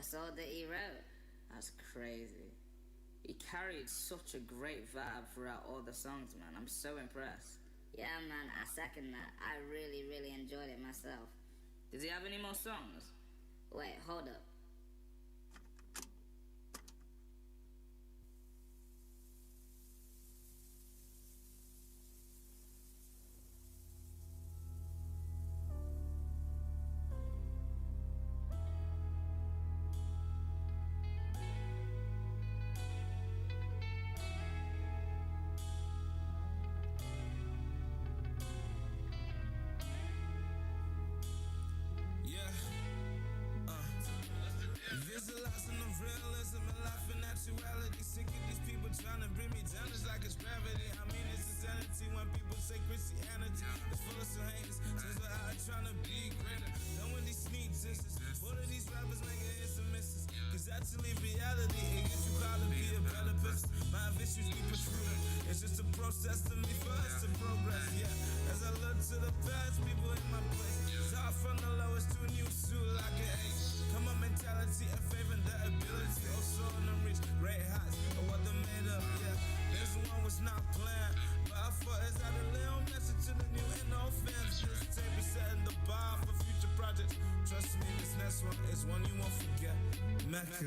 That's all that he wrote. That's crazy. He carried such a great vibe throughout all the songs, man. I'm so impressed. Yeah, man, I second that. I really, really enjoyed it myself. Does he have any more songs? Wait, hold up. Visualizing the realism and life in actuality. Sick of these people trying to bring me down. It's like it's gravity. I mean, it's insanity when people say Christianity is full of some haters. Since we're out trying to be greater. Done with these sneak distance. What are these rappers making hits and misses? Cause actually reality, it gets you proud to be a better person. My issues we pursue them. It's just a process to me for us to progress. Yeah, as I look to the past, people in my place. Start from the lowest to a new suit like an ace. Come on, mentality and favor the ability. Also in them reach great heights of what they're made of. Yeah, this one was not planned, but I thought it's out a little message to the new and no fans. This tape is setting the bar for future projects. Trust me, this next one is one you won't forget. Mecca.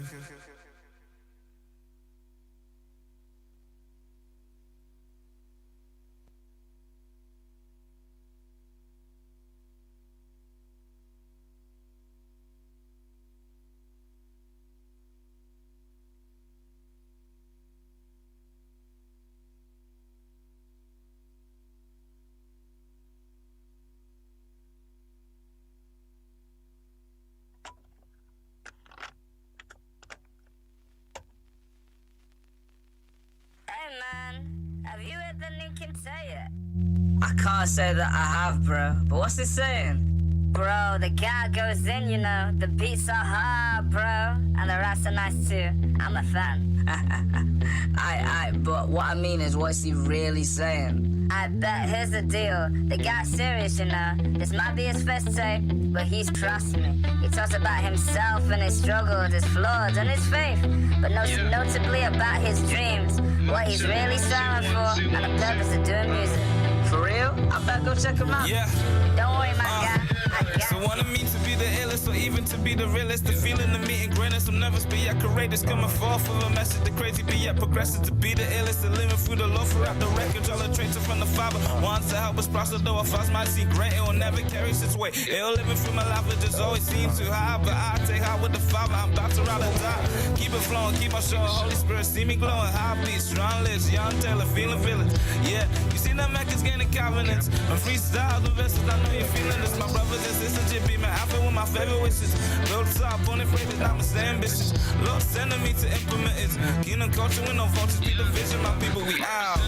Hey, man, have you heard the new Kinte yet? I can't say that I have, bro. But what's it saying? Bro, the guy goes in, you know. The beats are hard, bro. And the raps are nice too. I'm a fan. Aye, but what I mean is, what's he really saying? I bet here's the deal. The guy's serious, you know. This might be his first tape, but he's trust me. He talks about himself and his struggles, his flaws and his faith. But notably about his dreams, what he's really striving for, and the purpose of doing music. For real? I better go check him out. Yeah. Don't worry, my guy. I got So wanting me to be the illest or even to be the realest. The feeling of meeting greatness will never be yet courageous. Coming forth with a message, the crazy be yet progressive. To be the illest and living through the law throughout the wreckage. All the traits are from the Father. Wants to help us prosper, though our thoughts might seem great. It will never carry its weight. It'll living through my life, it just always seems too high. But I take heart with the Father, I'm about to ride and die. Keep it flowing, keep on showing. Holy Spirit, see me glowing. High beats, strong lips, young Taylor, feeling village. Yeah, you see the Mecca's gaining confidence. I'm freestyle, the verses, I know you're feeling this. My brothers and sisters, just be my outfit with my favorite wishes. Build top on it, phrases, I'm ambitious. Lord sending me to implement it. Kingdom culture with no vultures, be the vision, my people, we out.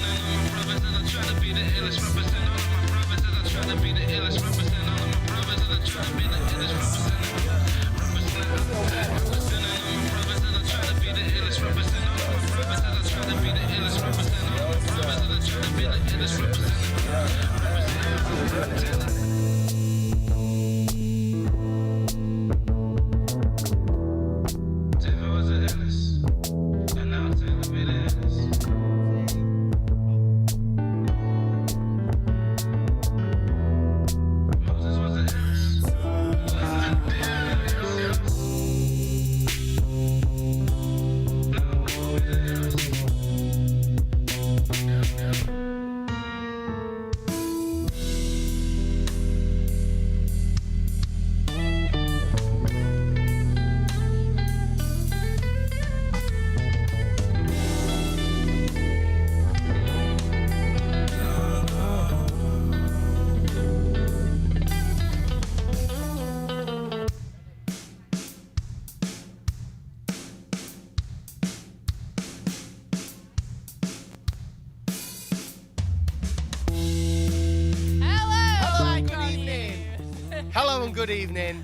Hello and good evening.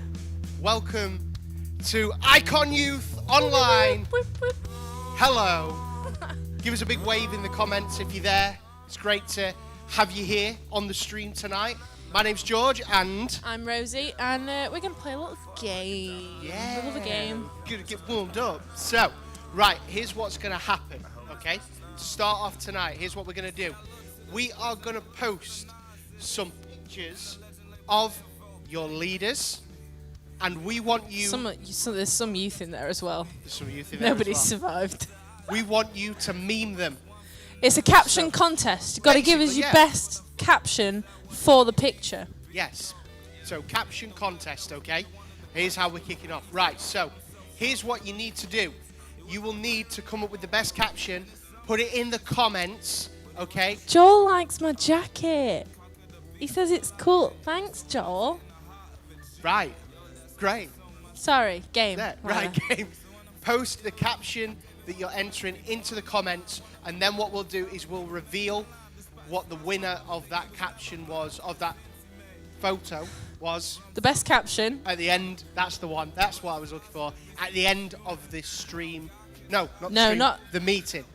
Welcome to IKON Youth Online. Hello. Give us a big wave in the comments if you're there. It's great to have you here on the stream tonight. My name's George, and I'm Rosie, and we're going to play a little game. yeah, I love a game. Gonna get warmed up. So, right, here's what's gonna happen. Okay, to start off tonight, here's what we're gonna do. We are gonna post some pictures of your leaders, and we want you. There's some youth in there as well. There's some youth in there Nobody's as well. survived. We want you to meme them. It's a caption contest. You've got to give us basically, your yeah. best caption for the picture. Yes. So, caption contest, okay? Here's how we're kicking off. Right, so, here's what you need to do. You will need to come up with the best caption, put it in the comments, okay? Joel likes my jacket. He says it's cool. Thanks, Joel. Right. Great. Sorry, game. There. Whatever. Right, game. Post the caption that you're entering into the comments, and then what we'll do is we'll reveal what the winner of that caption was, of that photo was. The best caption. At the end, that's the one. That's what I was looking for. At the end of this stream. No, not the No, stream. not- The meeting.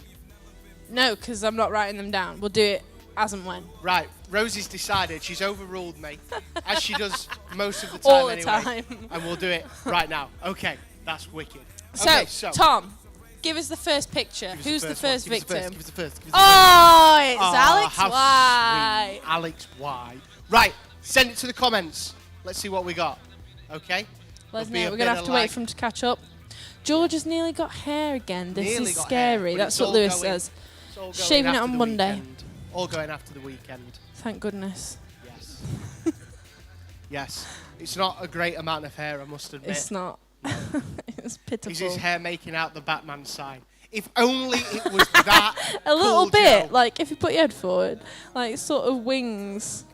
No, because I'm not writing them down. We'll do it as and when. Right. Rosie's decided. She's overruled me, as she does most of the time All the anyway. time. And we'll do it right now. Okay. That's wicked. So, Okay, Tom, give us the first picture. give us Who's the first one. Give us the victim? Give us the first. Give us the first. Oh, it's Oh, Alex how White. sweet. Alex White. Right. Send it to the comments. Let's see what we got. Okay? Let us There'll be know. a We're going bit to have of to wait lag. for him to catch up. George has nearly got hair again. This Nearly is got scary. hair, but That's it's what all Lewis going- says. It's all going Shaving it after on the Monday. weekend. All going after the weekend. Thank goodness. Yes. Yes. It's not a great amount of hair, I must admit. It's not. It's pitiful. Is his hair making out the Batman sign? If only it was that A little cool, bit, Joe. like if you put your head forward, like sort of wings,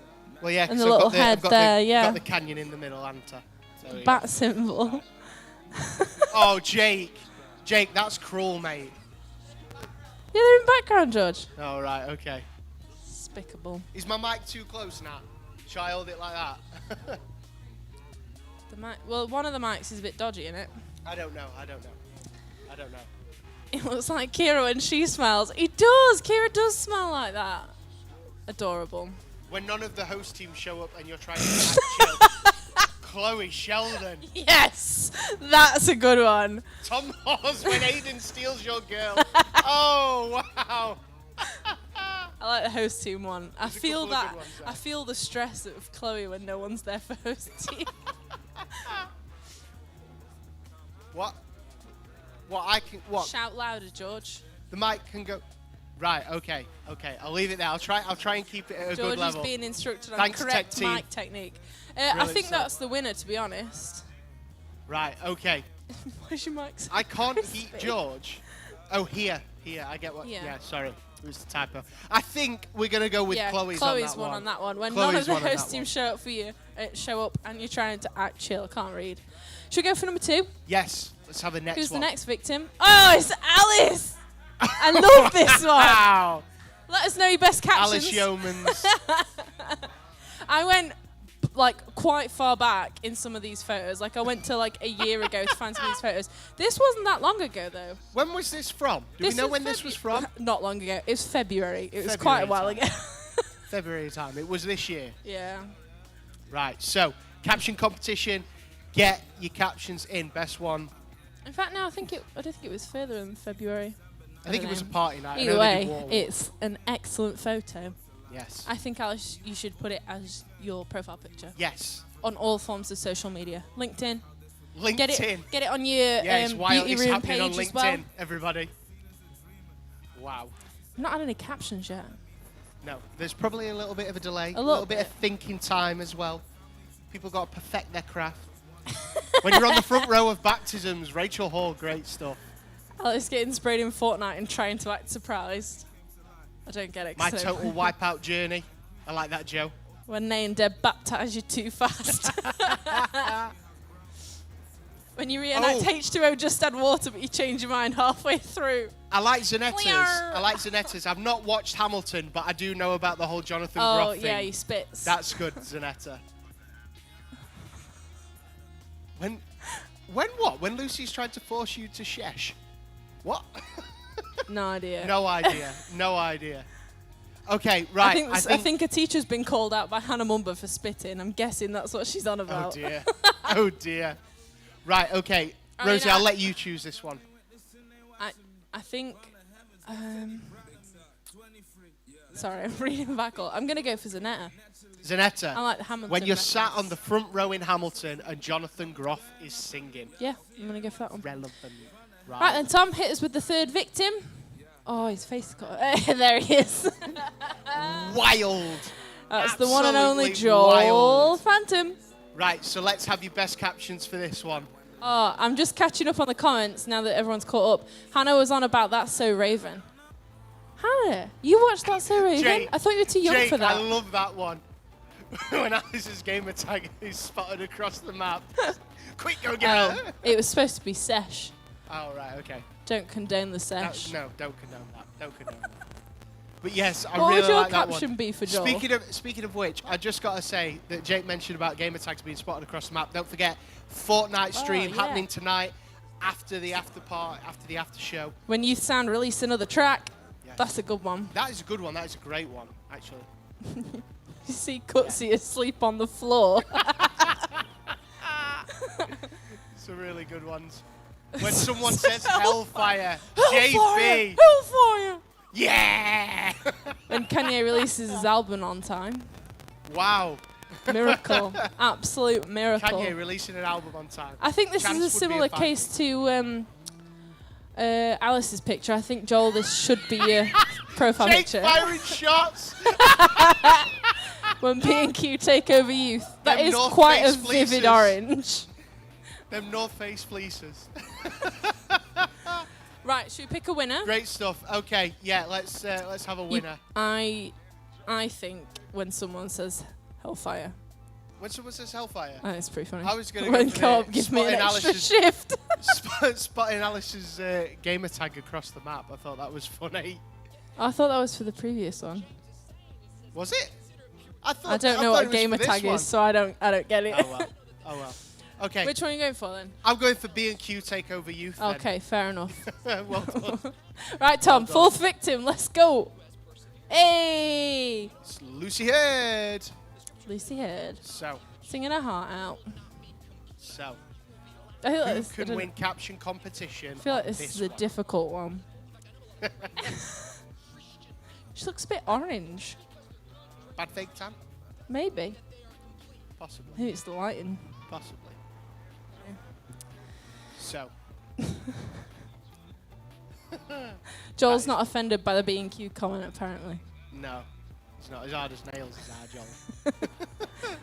Well, yeah, and 'cause the I've little got head I've got there, the, yeah. got the canyon in the middle, haven't I? So, yeah. bat symbol. Oh, Jake. Jake, that's cruel, mate. Yeah, they're in background, George. Oh, right, okay. Despicable. Is my mic too close now? Shall I hold it like that? The mic. Well, one of the mics is a bit dodgy, isn't it? I don't know. I don't know. It looks like Kira when she smells. It does. Kira does smell like that. Adorable. When none of the host team show up and you're trying to act chill. Chloe Sheldon. Yes, that's a good one. Tom Hawes when Aiden steals your girl. Oh, wow. I like the host team one. I There's a feel couple of that. good ones there. I feel the stress of Chloe when no one's there for host team. What? What? Shout louder, George. The mic can go. Right. Okay. I'll leave it there. I'll try and keep it at a George good is level. being instructed on Thanks, correct tech team. mic technique. I Brilliant think stuff. that's the winner, to be honest. Right. Okay. Where's your mic? so I can't crispy? heat George. Oh, here. I get what. Yeah. Yeah. Sorry. It was the typo. I think we're gonna go with Yeah, Chloe's one on that one. When Chloe's none of the one on that host team one. show up for you, show up, and you're trying to act chill. I can't read. Should we go for number 2? Yes. Let's have a next Who's one. the next victim? Oh, it's Alice. I love this one. Wow. Let us know your best captions. Alice Yeomans. I went like quite far back in some of these photos. Like I went to like a year ago to find some of these photos. This wasn't that long ago though. When was this from? Do we know when this was from? Not long ago. It was February. It was quite a while February ago. February time. It was this year. Yeah. Right. So, caption competition. Get your captions in. Best one. In fact, no, I don't think it was further than February. I think it was a party night. I Either know they did way, Warwalk. it's an excellent photo. Yes. I think, Alice, you should put it as your profile picture Yes. on all forms of social media. LinkedIn. LinkedIn. Get it on your Yes, while beauty it's room happening on page LinkedIn, as well. everybody. Wow. I've not had any captions yet. No, there's probably a little bit of a delay. A A little little bit of thinking time as well. People got to perfect their craft. When you're on the front row of baptisms, Rachel Hall, great stuff. Alice getting sprayed in Fortnite and trying to act surprised. I don't get it. My 'cause total wipeout journey. I like that, Joe. When Nay and Deb baptise you too fast. When you reenact Oh. H2O just add water, but you change your mind halfway through. I like Zanetta's. Clear. I like Zanetta's. I've not watched Hamilton, but I do know about the whole Jonathan Oh, Groff thing. yeah, he spits. That's good, Zanetta. When what? When Lucy's tried to force you to shesh? What? No idea. No idea. No idea. Okay, right. I think a teacher's been called out by Hannah Mumba for spitting. I'm guessing that's what she's on Oh about. dear. Oh dear. Right. Okay, I mean, Rosie, I'll let you choose this one. I think. Sorry, I'm reading back all. I'm gonna go for Zanetta. Zanetta. I like the Hamilton. When you're reference. sat on the front row in Hamilton and Jonathan Groff is singing. Yeah, I'm gonna go for that one. Relevant. Right then, Tom, hit us with the third victim. Oh, his face got. There he is. Wild. That's the one and only Absolutely Joel wild. Phantom. Right, so let's have your best captions for this one. Oh, I'm just catching up on the comments now that everyone's caught up. Hannah was on about That's So Raven. Hannah, you watched That's So Raven? Jake, I thought you were too young Jake, for that. I love that one. When Alice's gamer tag is spotted across the map. Quick, go get her. It was supposed to be sesh. Oh, right, okay. Don't condone the sesh. No, don't condone that. Don't condone that. But yes, I What really would your like that caption one. be for Joel? Speaking of which, I just got to say that Jake mentioned about gamer tags being spotted across the map. Don't forget, Fortnite stream yeah. happening tonight after the after show. When Youth Sound release another track, Yes. that's a good one. That is a good one. That is a great one, actually. You see Cutsy asleep on the floor. Some really good ones. When someone says Hellfire, Hellfire! JB, Hellfire! yeah! When Kanye releases his album on time. Wow. Miracle. Absolute miracle. Kanye releasing an album on time. I think this Chance is a would be similar fan. case to Alice's picture. I think, Joel, this should be your profile Jake picture. firing shots. When B&Q take over youth. That Them is North quite a Face vivid fleeces. orange. Them North Face fleeces. Right, should we pick a winner? Great stuff. Okay, yeah, let's have a winner. I think when someone says Hellfire, When someone says Hellfire, it's pretty funny. I was going to When go for Co-op gives me an spotting extra Alice's, shift. spotting Alice's gamer tag across the map. I thought that was funny. I thought that was for the previous one. Was it? I I don't thought know what it a was gamer for this tag one. is, so I don't get it. Oh well. Oh well. Okay. Which one are you going for then? I'm going for B&Q Takeover Youth. then. Okay, fair enough. Well done. Right, Tom, done. fourth victim, let's go. Hey! It's Lucy Heard. Lucy Heard, So, singing her heart out. I feel like who this, can win caption competition? I feel like on this is a one? difficult one. She looks a bit orange. Bad fake tan? Maybe. Possibly. Maybe it's the lighting. Possibly. So, Joel's not offended by the B&Q comment, apparently. no. It's not as hard as nails as our Joel.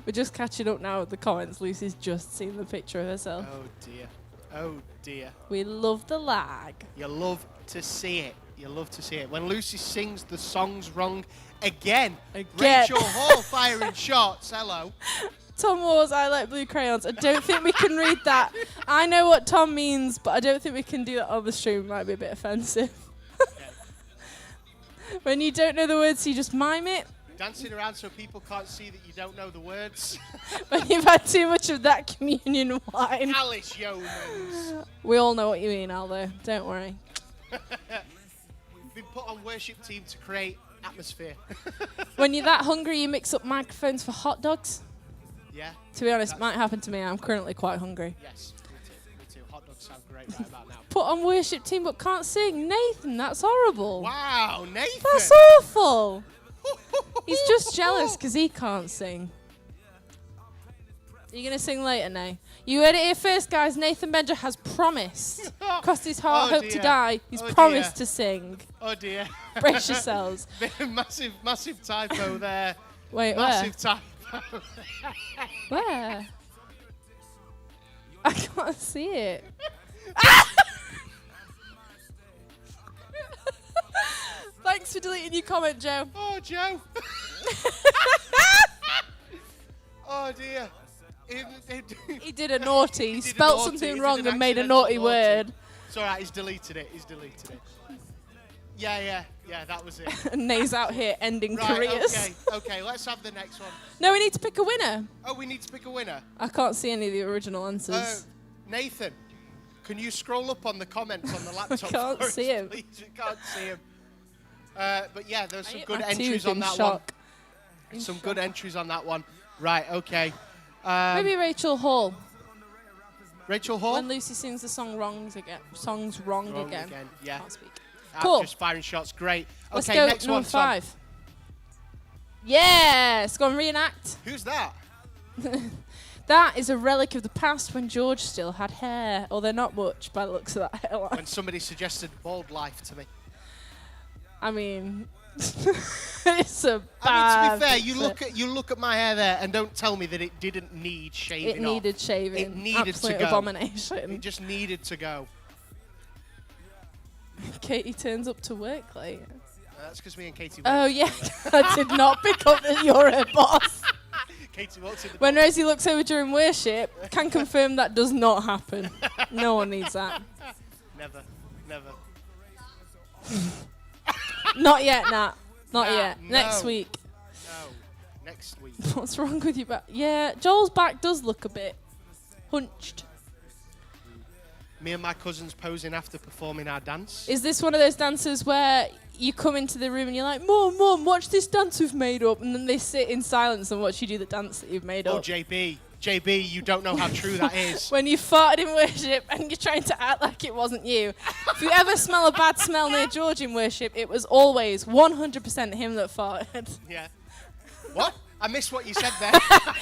We're just catching up now with the comments. Lucy's just seen the picture of herself. Oh dear. Oh dear. We love the lag. You love to see it. You love to see it. When Lucy sings the songs wrong again. Rachel Hall firing shots. Hello. Tom Wars, I like blue crayons. I don't think we can read that. I know what Tom means, but I don't think we can do that on the stream. It might be a bit offensive. When you don't know the words, you just mime it. Dancing around so people can't see that you don't know the words. When you've had too much of that communion wine. Alice Yeomans. We all know what you mean, Aldo. Don't worry. Been put on worship team to create atmosphere. When you're that hungry, you mix up microphones for hot dogs. Yeah. To be honest, it might happen to me. I'm currently quite hungry. Yes. Me too. Hot dogs sound great right about now. Put on worship team but can't sing. Nathan, that's horrible. Wow, Nathan. That's awful. He's just jealous because he can't sing. Are you going to sing later, Nay? You heard it here first, guys. Nathan Benja has promised. Crossed his heart, Oh hope to dear. die. He's Oh promised dear. to sing. Oh dear. Brace yourselves. massive typo there. Wait, Massive typo. where? I can't see it. Thanks for deleting your comment, Joe. Oh, Joe. Oh dear. He did a naughty. He did a spelt naughty. He something did wrong an and made a accidental naughty naughty. word. It's alright, he's deleted it. Yeah, that was it. And Nay's out here ending Right, careers. okay, let's have the next one. No, we need to pick a winner. Oh, we need to pick a winner. I can't see any of the original answers. Nathan, can you scroll up on the comments on the laptop? can't for us, see him. Please? We can't see him. But yeah, there's I some hit good my entries tooth on in that shock. one. Some good entries on that one. Right, okay. Maybe Rachel Hall. Rachel Hall? When Lucy sings the song wrongs again. Songs wrong again. Yeah. Can't speak. Ah, Cool. Just firing shots. Great. Let's Okay, go next number one, Tom. 5. Yes, go and reenact. Who's that? That is a relic of the past when George still had hair. Although not much by the looks of that hairline. When somebody suggested bald life to me. I mean, it's a bad. I mean, to be fair, picture. you look at my hair there and don't tell me that it didn't need shaving It needed off. shaving. It needed Absolute to go. abomination. It just needed to go. Katie turns up to work late. That's because me and Katie. Oh yeah, I did not pick up that you're her boss. Katie walks in the When Rosie looks over during worship, can confirm that does not happen. No one needs that. Never. Not yet, Nat. Not Nah, yet. no. Next week. No. Next week. What's wrong with your back? Yeah, Joel's back does look a bit hunched. Me and my cousins posing after performing our dance. Is this one of those dances where you come into the room and you're like, Mum, watch this dance we've made up, and then they sit in silence and watch you do the dance that you've made Oh, up? JB, you don't know how true that is. When you farted in worship and you're trying to act like it wasn't you. If you ever smell a bad smell near George in worship, it was always 100% him that farted. Yeah. What? I missed what you said there.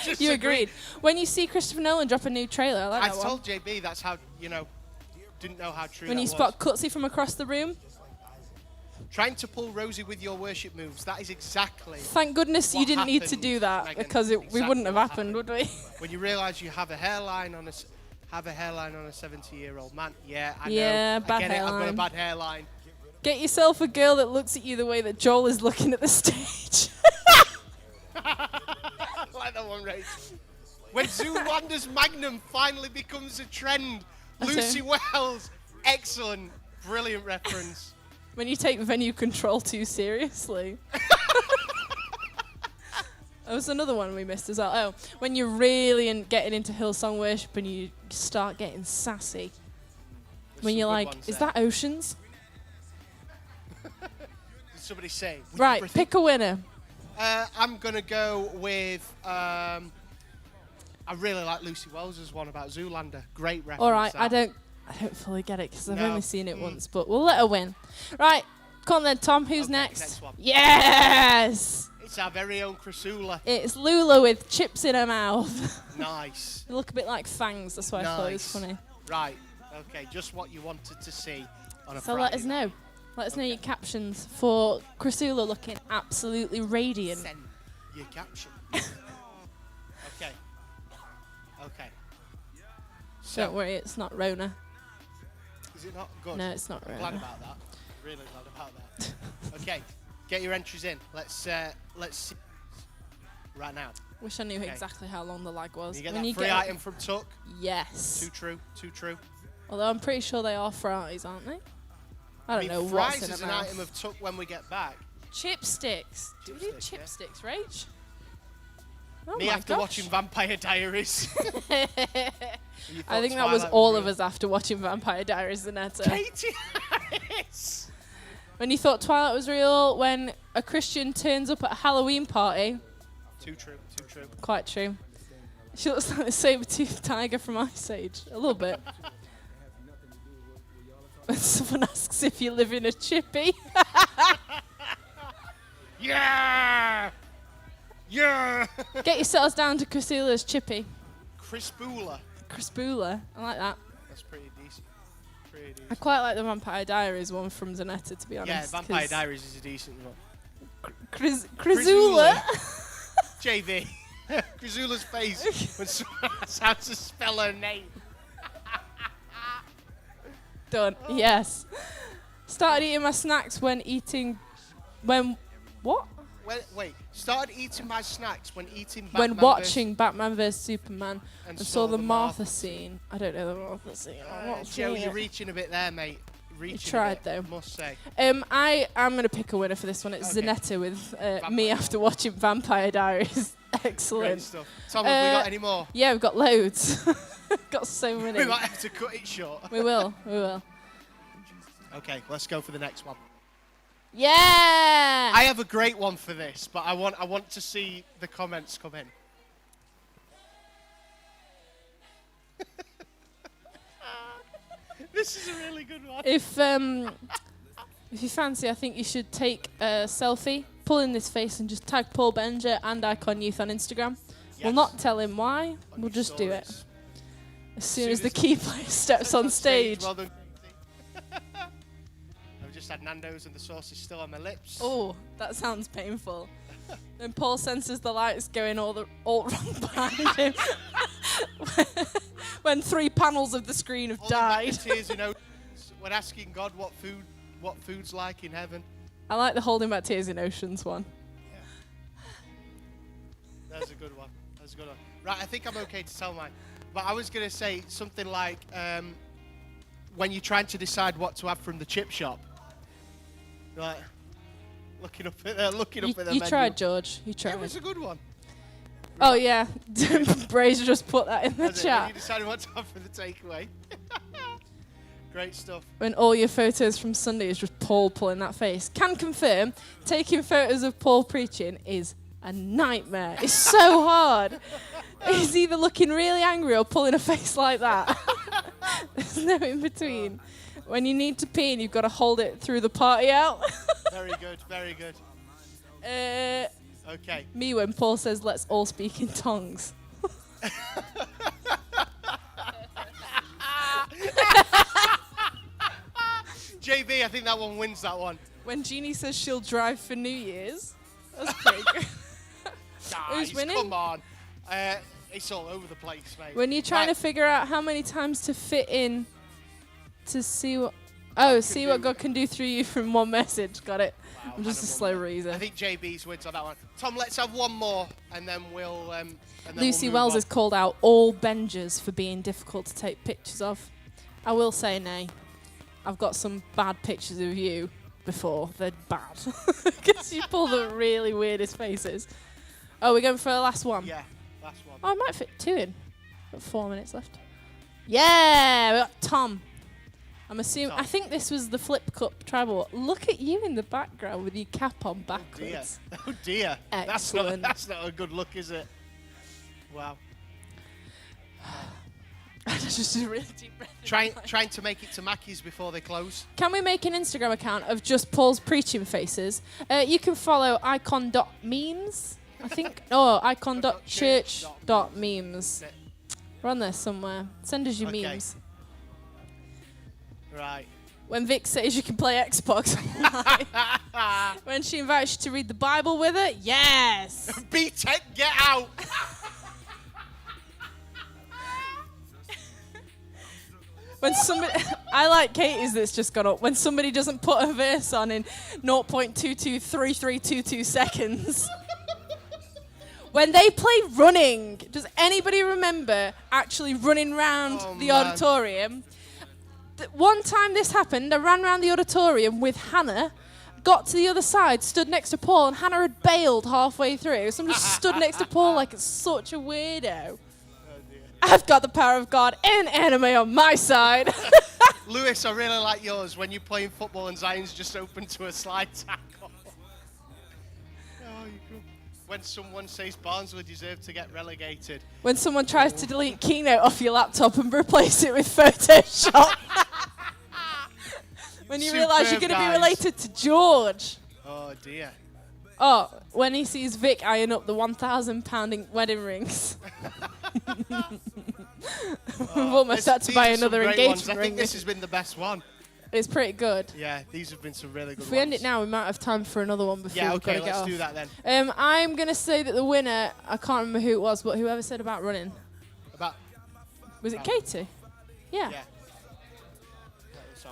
Just You agreed. When you see Christopher Nolan drop a new trailer, I like I that one. told JB that's how, didn't know how true When that you was. spot Cutsy from across the room. Trying to pull Rosie with your worship moves, that is exactly Thank goodness you what didn't need to happened, do that, Megan. because we Exactly wouldn't have what happened, would we? when you realise you have a hairline on a 70-year-old man. Yeah, I know. Yeah, I bad get it. I've got a hairline. bad hairline. Get yourself a girl that looks at you the way that Joel is looking at the stage. Like that one, Rach. When Zoolander's Magnum finally becomes a trend. That's Lucy it. Wells. Excellent. Brilliant reference. When you take venue control too seriously. That was another one we missed as well. Oh, when you're really getting into Hillsong worship and you start getting sassy. There's When some you're good like, ones is there. that Oceans? Did somebody say? With Right, everything? pick a winner. I'm going to go with... I really like Lucy Wells' one about Zoolander. Great reference. All right, that. I don't fully get it because I've No. only seen it once, but we'll let her win. Right, come on then, Tom. Who's Okay, next? next one. Yes! It's our very own Chrysula. It's Lula with chips in her mouth. Nice. They look a bit like fangs, that's why I thought it was Nice. funny. Right. Okay, just what you wanted to see on a So Friday. let us know. Let us know your captions for Chrysula looking absolutely radiant. Send your caption. Okay. Okay. So, Don't worry, it's not Rona. is it not good? No, it's not I'm glad Rona. about that. Really glad about that. Okay, get your entries in. Let's see. Right now. Wish I knew Okay. exactly how long the lag was. You get When that you free get- item from Tuck. Yes. Too true. Although I'm pretty sure they are fries, aren't they? I don't know fries what's in is a an mouth. item of Tuck when we get back. Chipsticks. Do we do Chipsticks, chipsticks, Rach? Oh Me my after gosh. watching Vampire Diaries. I think that was all of us after watching Vampire Diaries, Zanetta. Katie Harris. When you thought Twilight was real, when a Christian turns up at a Halloween party, Too true. quite true. She looks like a saber-toothed tiger from Ice Age, a little bit. When someone asks if you live in a chippy. Yeah! Get yourselves down to Chrysula's chippy. Crispula. Crispula, I like that. That's pretty decent. I quite like the Vampire Diaries one from Zanetta, to be Yeah, honest. Vampire Diaries is a decent one. Chrysula. JV. Chrysula's face when someone asks how to spell her name. Done. Yes. Started eating my snacks when what? Wait. Started eating my snacks when eating Batman When watching Batman vs Superman and and saw the Martha scene. I don't know the Martha scene. I'm not Joe, seeing you're it. reaching a bit there, mate. Reaching tried, a bit, though. Must say. I am going to pick a winner for this one. It's Okay. Zanetta with me after watching Vampire Diaries. Great Excellent. stuff. Tom, have we got any more? Yeah, we've got loads. got so many. We might have to cut it short. We will. Okay, let's go for the next one. Yeah. I have a great one for this, but I want to see the comments come in. This is a really good one. If you fancy, I think you should take a selfie, pull in this face, and just tag Paul Benger and Icon Youth on Instagram. We'll Yes. not tell him why. On We'll your just do it. stories. As soon as the key player steps on stage. Well done. I've just had Nando's and the sauce is still on my lips. Oh, that sounds painful. Then Paul senses the lights going all wrong behind him. When 3 panels of the screen have Holding back died. the tears in oceans when asking God what food's like in heaven. I like the holding back tears in oceans one. That's a good one. That's a good one. Right, I think I'm okay to tell mine. But I was going to say something like when you're trying to decide what to have from the chip shop. You're like looking up at the You menu. tried, George. You tried. It was a good one. Oh, yeah. Brazier just put that in the That's it, when you chat. decided what to have for the takeaway. Great stuff. When all your photos from Sunday is just Paul pulling that face. Can confirm, taking photos of Paul preaching is a nightmare. It's so hard. He's either looking really angry or pulling a face like that. There's no in between. When you need to pee and you've got to hold it through the party out. Very good, very good. Okay. Me when Paul says, let's all speak in tongues. JB, I think that one wins that one. When Jeannie says she'll drive for New Year's. That's pretty good. Guys, winning? come on. It's all over the place, mate. When you're trying to figure out how many times to fit in to see what... Oh, see what God can do through you from one message. Got it. Wow, I'm just a Hannah slow won that. reader. I think JB's wins on that one. Tom, let's have one more, and then we'll... Lucy move Wells on. has called out all Bengers for being difficult to take pictures of. I will say nay. I've got some bad pictures of you before. They're bad. Because you pull the really weirdest faces. Oh, we're going for the last one? Yeah, last one. Oh, I might fit 2 in. Got 4 minutes left. Yeah, we got Tom. I'm assuming. Tom. I think this was the Flip Cup tribal. Look at you in the background with your cap on Dear. backwards. Oh, dear. Excellent. That's not a good look, is it? Wow. Just a really deep breath. Trying to make it to Mackey's before they close. Can we make an Instagram account of just Paul's preaching faces? You can follow icon.memes, I think. Oh, icon.church.memes. We're on there somewhere. Send us your Okay. memes. Right. When Vic says you can play Xbox online. When she invites you to read the Bible with her, yes. B-Tech, get out! When somebody, I like Katie's that's just gone up. When somebody doesn't put a verse on in 0.223322 seconds. When they play running, does anybody remember actually running round the man. auditorium? One time this happened, I ran round the auditorium with Hannah, got to the other side, stood next to Paul, and Hannah had bailed halfway through. Someone just stood next to Paul like it's such a weirdo. I've got the power of God and anime on my side. Lewis, I really like yours when you're playing football and Zion's just open to a slide tackle. Oh, you cool. When someone says Barnsley deserve to get relegated. When someone tries to delete Keynote off your laptop and replace it with Photoshop. When you realise you're going to be Superb, guys. related to George. Oh, dear. Oh, when he sees Vic eyeing up the £1,000 wedding rings. We've almost had to These buy are some another great engagement ones. I ring. think this has been the best one. It's pretty good. Yeah, these have been some really good ones. If we end it now, we might have time for another one before Yeah, we okay, gotta get let's off. do that then. I'm going to say that the winner, I can't remember who it was, but whoever said about running. About, Was it Katie? Yeah. yeah.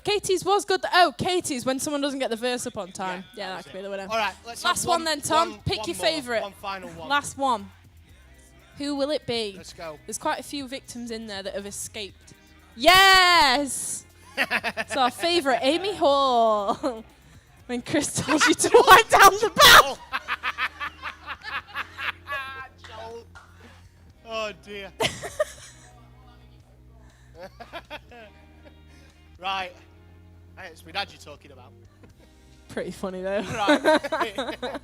Katie's was good. Katie's when someone doesn't get the verse up on time. Yeah, that could be the winner. All right, let's Last have one then, Tom. Pick one your more, favourite. One final one. Last one. Who will it be? Let's go. There's quite a few victims in there that have escaped. Yes! It's our favourite, Amy Hall. When Chris tells you to wipe down the bath. Joel. Oh, dear. Right. Hey, it's my dad you're talking about. pretty funny though. Right.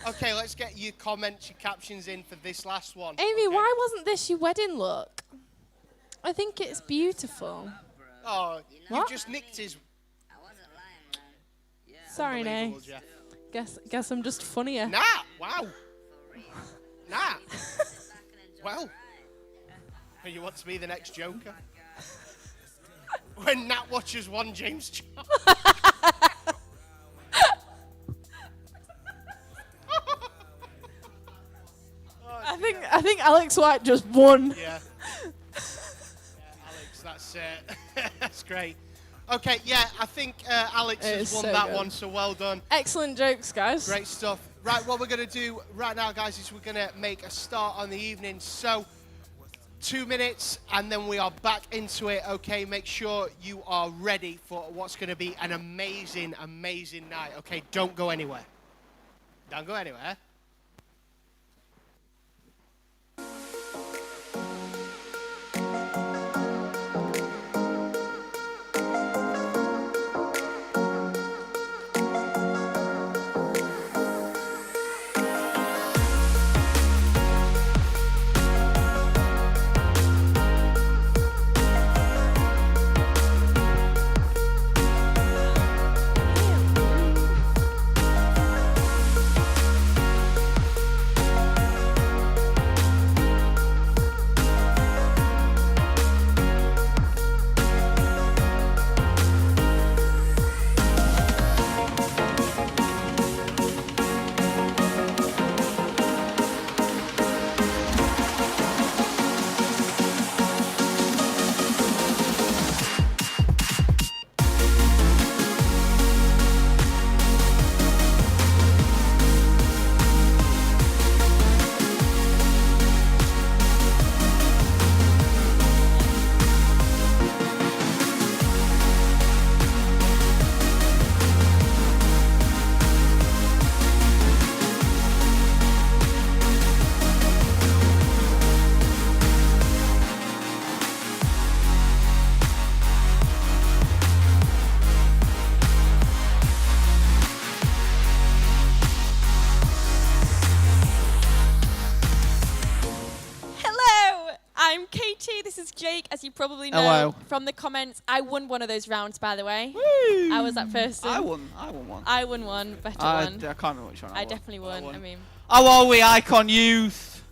Okay, let's get your comments, your captions in for this last one. Amy, okay? why wasn't this your wedding look? I think it's beautiful. Oh, you What? just nicked his. I wasn't lying, man. Sorry, Nay. Unbelievable, Jeff. Guess I'm just funnier. Nah, wow. Nah. Well, you want to be the next Joker? When Nat watches one James Charles. I think Alex White just won. Yeah. Alex, that's that's great. Okay, yeah, I think Alex It has is won so that good. one, so well done. Excellent jokes, guys. Great stuff. Right, what we're going to do right now, guys, is we're going to make a start on the evening. So, 2 minutes, and then we are back into it, okay? Make sure you are ready for what's going to be an amazing, amazing night, okay? Don't go anywhere. Don't go anywhere. I'm Katie, this is Jake, as you probably know Hello. from the comments. I won one of those rounds, by the way. Woo! I was that person. I won one. I won one, better I one. can't remember which one I I won. definitely won. won. I mean, How are we, Icon Youth?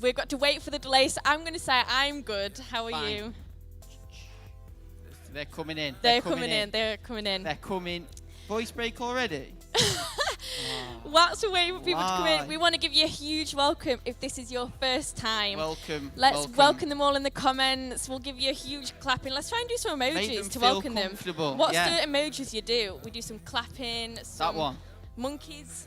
we've got to wait for the delay, so I'm going to say I'm good. How are Fine. you? They're coming in. They're coming in. They're coming in. They're coming. Voice break already? Whilst we're waiting for people to come in, Why? we want to give you a huge welcome if this is your first time. Welcome. Let's welcome them all in the comments. We'll give you a huge clapping. Let's try and do some Make emojis them to feel welcome them. comfortable. What's Yeah. the emojis you do? We do some clapping, some That one. monkeys,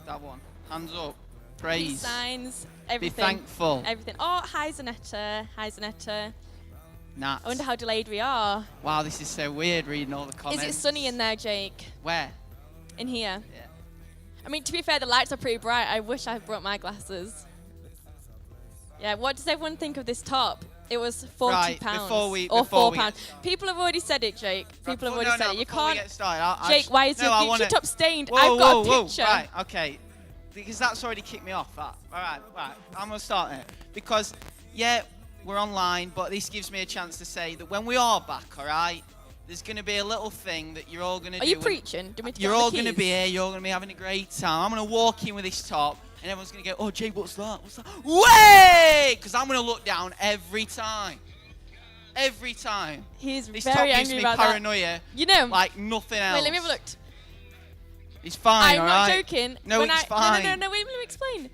That one. Hands up. peace Praise. signs, Be everything. thankful. Everything. Oh, hi Zanetta. Hi Zanetta. Nat. I wonder how delayed we are. Wow, this is so weird reading all the comments. Is it sunny in there, Jake? Where? In here? Yeah. I mean, to be fair, the lights are pretty bright. I wish I brought my glasses. Yeah, what does everyone think of this top? It was £40. Right, before we or get- £4. People have already said it, Jake. People have already no, said no, it. You before we can't. get started, I Jake, just- why is no, your I Gucci wanna- top stained? Whoa, I've got whoa, a picture. Whoa. Right, okay. Because that's already kicked me off. That. All right. I'm going to start there. Because, yeah, we're online, but this gives me a chance to say that when we are back, all right, there's going to be a little thing that you're all going to do. Are you and preaching? Do you want me to You're get on all the going to keys? be here. You're all going to be having a great time. I'm going to walk in with this top, and everyone's going to go, oh, Jake, what's that? What's that? Wait! Because I'm going to look down every time. Every time. He's This top very gives angry me about paranoia that. You know. like nothing else. Wait, let me have a look. It's fine, I'm all not right? joking. No, when it's fine. No, wait, let me explain.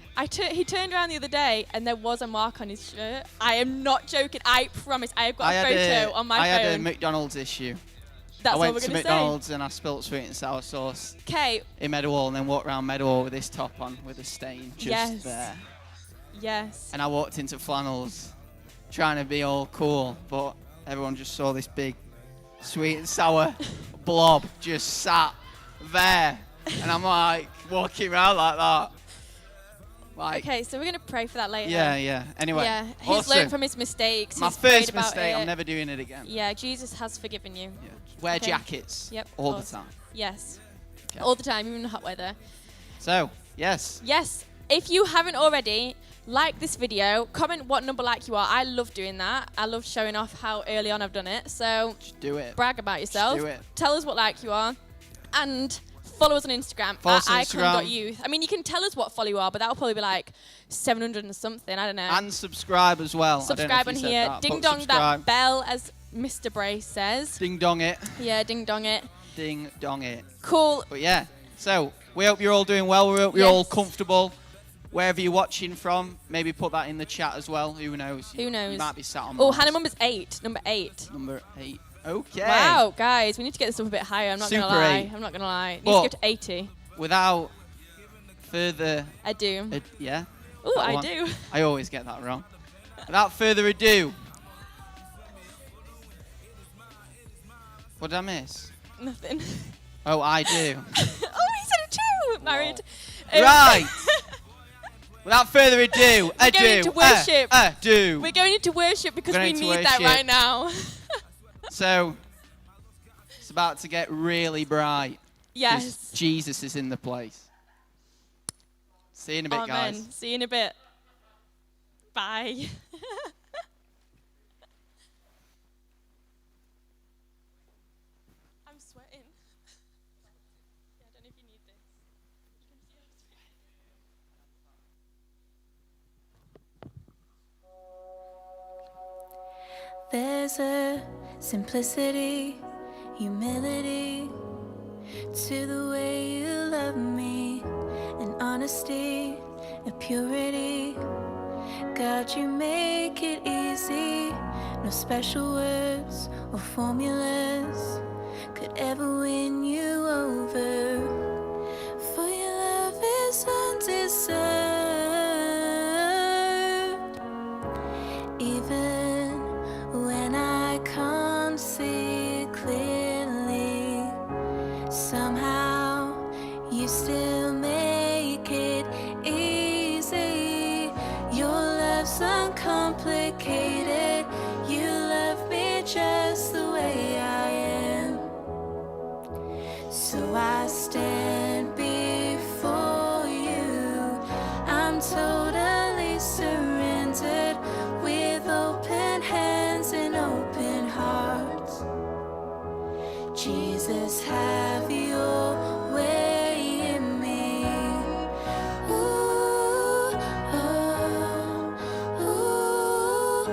He turned around the other day and there was a mark on his shirt. I am not joking. I promise. I have got a photo on my I phone. had a McDonald's issue. That's I what went we're to going to say. McDonald's and I spilt sweet and sour sauce Okay, in Meadowhall and then walked around Meadowhall with this top on with a stain just Yes. there. yes. And I walked into flannels trying to be all cool, but everyone just saw this big sweet and sour blob just sat there. And I'm like walking around like that. Like, Okay, so we're going to pray for that later. yeah. Anyway, Yeah, he's also, learned from his mistakes. my He's prayed first about mistake, it. I'm never doing it again. Yeah, Jesus has forgiven you. Yeah. Wear Okay. jackets Yep, all of the time. Yes. Okay. all the time, even in hot weather. So, yes. Yes, if you haven't already, like this video, comment what number like you are. I love doing that. I love showing off how early on I've done it. So Just do it. brag about yourself. do it. Tell us what like you are. And follow us on Instagram Follow at us on Instagram. icon.youth. I mean, you can tell us what follow you are, but that'll probably be like 700 and something. I don't know. And subscribe as well. I don't know Subscribe if on you said here. that, Ding but dong subscribe. that bell, as Mr. Brace says. Ding dong it. Yeah, ding dong it. Ding dong it. Cool. But yeah, so we hope you're all doing well. We hope you're all Yes. comfortable. Wherever you're watching from, maybe put that in the chat as well. Who knows? Who knows? You might be sat on Oh, Mars. Hannah number's 8. Number 8. Number 8. Okay. Wow, guys, we need to get this up a bit higher. I'm not going to Super lie. 8. I'm not going to lie. It needs But- to go to 80. Without further... I do. yeah? Oh, that I one? do. I always get that wrong. Without further ado... What did I miss? Nothing. Oh, I do. Oh, he said it too. Married. Right. Without further ado, going into worship. Ado. We're going into worship because We're we going to need that worship. right now. So, it's about to get really bright. 'cause Yes. Jesus is in the place. See you in a bit, Amen. guys. See you in a bit. Bye. I'm sweating. Yeah, I don't know if you need this. You can see I'm sweating. There's a simplicity, humility to the way you love me, and honesty, a purity. God, you make it easy. No special words or formulas could ever win you over. For your love is undeserved. Even when I can't see clearly, somehow you still make it easy. Your love's uncomplicated. You love me just the way I am. So I stand before you. I'm totally surrendered, with open hands and open hearts. Jesus, have your way in me. Ooh, oh, ooh,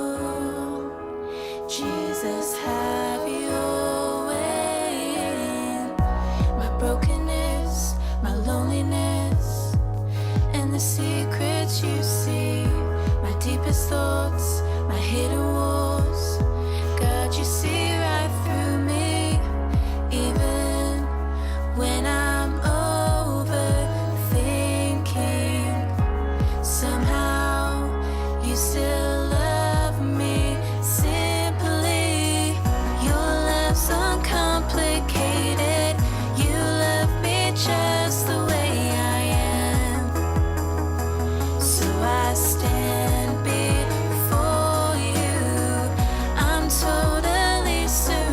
oh. Jesus, have your way in my brokenness, my loneliness, and the secrets you see, my deepest thoughts, my hidden wars. God, you see right through me, even when I'm overthinking. Somehow you still love me simply. Your love's uncomplicated. You love me just the way I am. So I stand before you. I'm totally surrendered,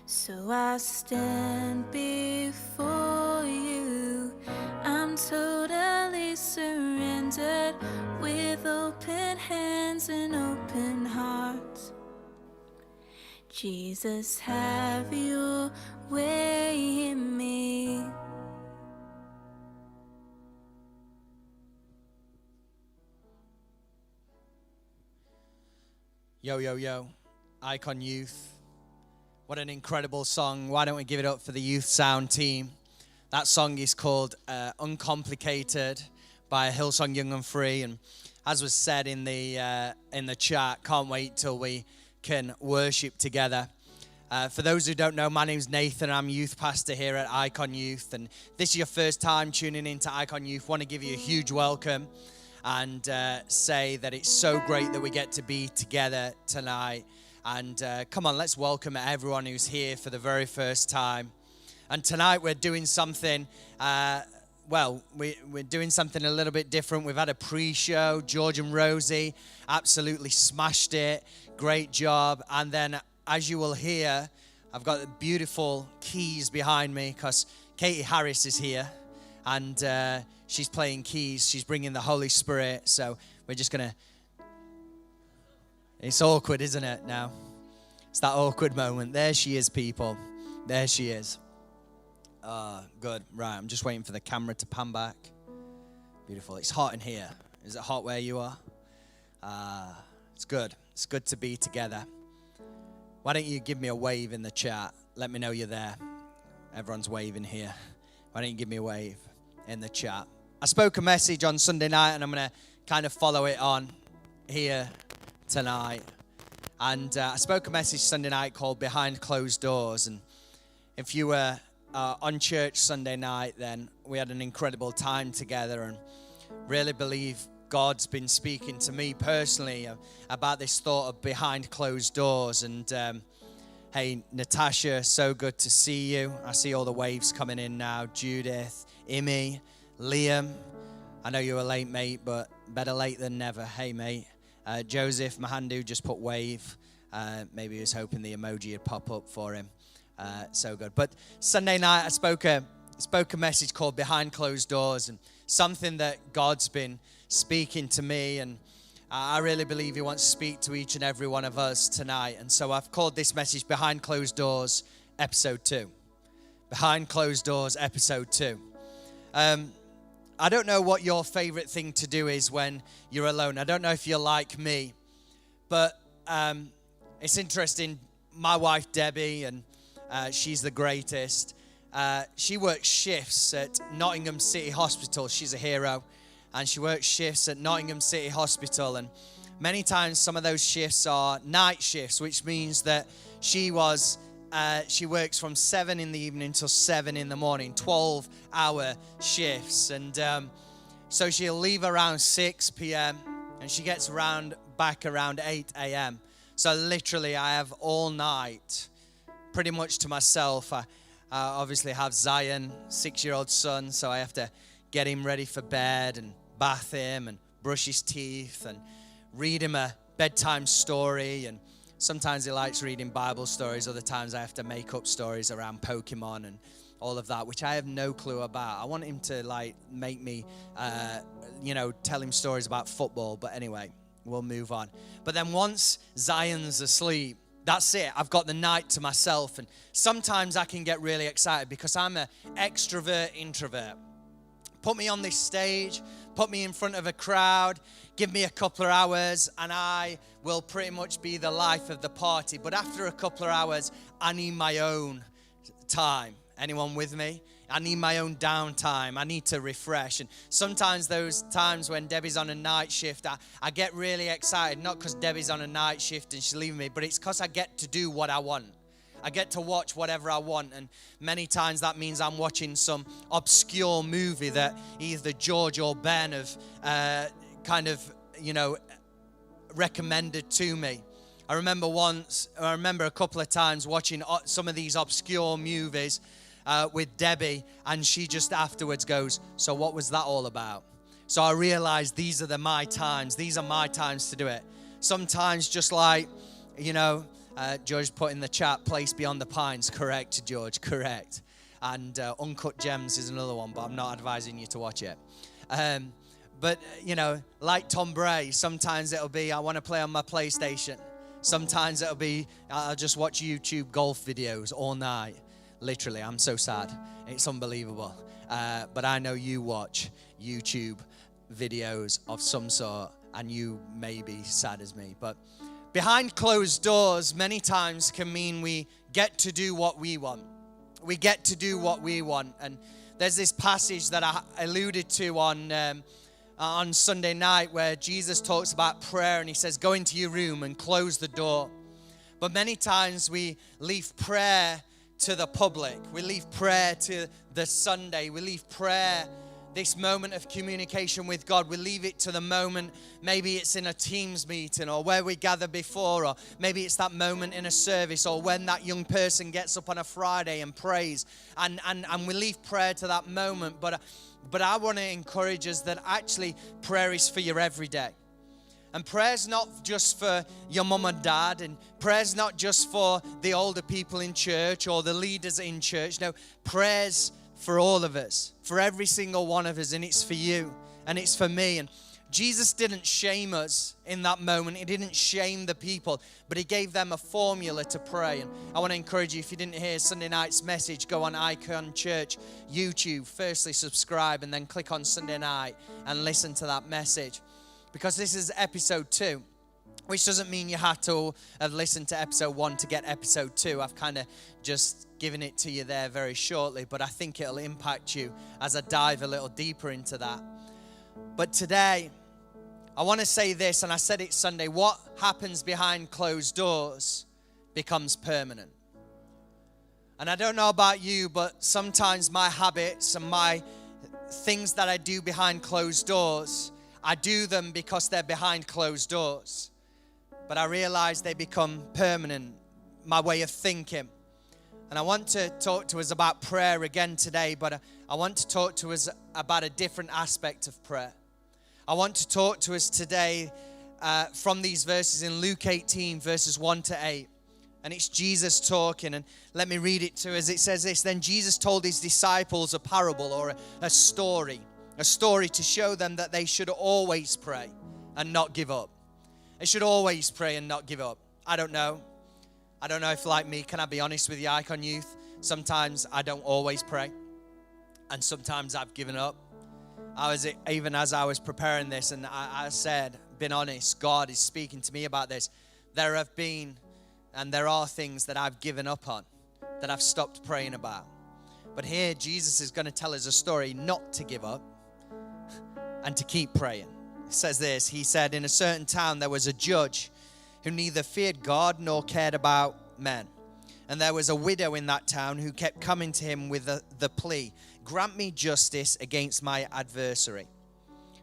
So I stand before you. I'm totally surrendered with open hands and open heart. Jesus, have your way in me. Yo, yo, yo, IKON Youth. What an incredible song. Why don't we give it up for the youth sound team? That song is called Uncomplicated by Hillsong Young and Free. And as was said in the chat, can't wait till we can worship together. For those who don't know, my name's Nathan. I'm youth pastor here at IKON Youth. And this is your first time tuning into IKON Youth. Want to give you a huge welcome and say that it's so great that we get to be together tonight. And come on, let's welcome everyone who's here for the very first time. And tonight we're doing something, we're doing something a little bit different. We've had a pre-show. George and Rosie absolutely smashed it. Great job. And then, as you will hear, I've got the beautiful keys behind me because Katie Harris is here. And she's playing keys. She's bringing the Holy Spirit. So we're just going to... It's awkward, isn't it, now? It's that awkward moment. There she is, people. There she is. Good. Right, I'm just waiting for the camera to pan back. Beautiful. It's hot in here. Is it hot where you are? It's good. It's good to be together. Why don't you give me a wave in the chat? Let me know you're there. Everyone's waving here. Why don't you give me a wave in the chat? I spoke a message on Sunday night, and I'm going to kind of follow it on here tonight. And I spoke a message Sunday night called Behind Closed Doors. And if you were on church Sunday night, then we had an incredible time together, and really believe God's been speaking to me personally about this thought of behind closed doors. And hey, Natasha, so good to see you. I see all the waves coming in now. Judith, Imi, Liam. I know you were late, mate, but better late than never. Hey, mate. Joseph Mahandu just put wave. Maybe he was hoping the emoji would pop up for him. So good. But Sunday night I spoke a message called Behind Closed Doors, and something that God's been speaking to me, and I really believe he wants to speak to each and every one of us tonight. And so I've called this message Behind Closed Doors Episode 2. Behind Closed Doors Episode 2. I don't know what your favorite thing to do is when you're alone. I don't know if you're like me, but it's interesting. My wife, Debbie, and she's the greatest. She works shifts at Nottingham City Hospital. She's a hero. And she works shifts at Nottingham City Hospital. And many times some of those shifts are night shifts, which means that she works from 7 in the evening till 7 in the morning, 12-hour shifts. And so she'll leave around 6 p.m. and she gets back around 8 a.m. So literally I have all night pretty much to myself. I obviously have Zion, 6-year-old son, so I have to get him ready for bed and bath him and brush his teeth and read him a bedtime story. And sometimes he likes reading Bible stories. Other times I have to make up stories around Pokemon and all of that, which I have no clue about. I want him to make me, tell him stories about football. But anyway, we'll move on. But then once Zion's asleep, that's it. I've got the night to myself. And sometimes I can get really excited because I'm an extrovert introvert. Put me on this stage, put me in front of a crowd, give me a couple of hours, and I will pretty much be the life of the party. But after a couple of hours, I need my own time. Anyone with me? I need my own downtime. I need to refresh. And sometimes those times when Debbie's on a night shift, I get really excited, not because Debbie's on a night shift and she's leaving me, but it's because I get to do what I want. I get to watch whatever I want, and many times that means I'm watching some obscure movie that either George or Ben have recommended to me. I remember a couple of times watching some of these obscure movies with Debbie, and she just afterwards goes, "So what was that all about?" So I realized these are my times. These are my times to do it. Sometimes just like, George put in the chat, Place Beyond the Pines. Correct, George, correct. And Uncut Gems is another one, but I'm not advising you to watch it. But, you know, like Tom Bray, sometimes it'll be, I want to play on my PlayStation. Sometimes it'll be, I'll just watch YouTube golf videos all night. Literally, I'm so sad. It's unbelievable. But I know you watch YouTube videos of some sort, and you may be sad as me. But behind closed doors, many times can mean we get to do what we want. We get to do what we want. And there's this passage that I alluded to on Sunday night where Jesus talks about prayer, and he says, go into your room and close the door. But many times we leave prayer to the public. We leave prayer to the Sunday. We leave prayer, this moment of communication with God, we leave it to the moment. Maybe it's in a Teams meeting or where we gather before, or maybe it's that moment in a service, or when that young person gets up on a Friday and prays, and we leave prayer to that moment. But I want to encourage us that actually prayer is for your everyday. And prayer's not just for your mum and dad, and prayer's not just for the older people in church or the leaders in church. No, prayer's for all of us, for every single one of us, and it's for you, and it's for me. And Jesus didn't shame us in that moment. He didn't shame the people, but he gave them a formula to pray. And I want to encourage you, if you didn't hear Sunday night's message, go on IKON Church YouTube. Firstly, subscribe, and then click on Sunday night and listen to that message. Because this is episode 2, which doesn't mean you have to have listened to episode 1 to get episode 2. I've kind of just given it to you there very shortly, but I think it'll impact you as I dive a little deeper into that. But today, I want to say this, and I said it Sunday, what happens behind closed doors becomes permanent. And I don't know about you, but sometimes my habits and my things that I do behind closed doors, I do them because they're behind closed doors. But I realize they become permanent, my way of thinking. And I want to talk to us about prayer again today, but I want to talk to us about a different aspect of prayer. I want to talk to us today from these verses in Luke 18, verses 1 to 8. And it's Jesus talking, and let me read it to us. It says this, then Jesus told his disciples a parable, or a story to show them that they should always pray and not give up. They should always pray and not give up. I don't know if, like me, can I be honest with you, IKON Youth? Sometimes I don't always pray, and sometimes I've given up. Even as I was preparing this, and I said, been honest, God is speaking to me about this. There have been, and there are things that I've given up on, that I've stopped praying about. But here, Jesus is going to tell us a story not to give up and to keep praying. It says this, he said, in a certain town there was a judge who neither feared God nor cared about men. And there was a widow in that town who kept coming to him with the plea, grant me justice against my adversary.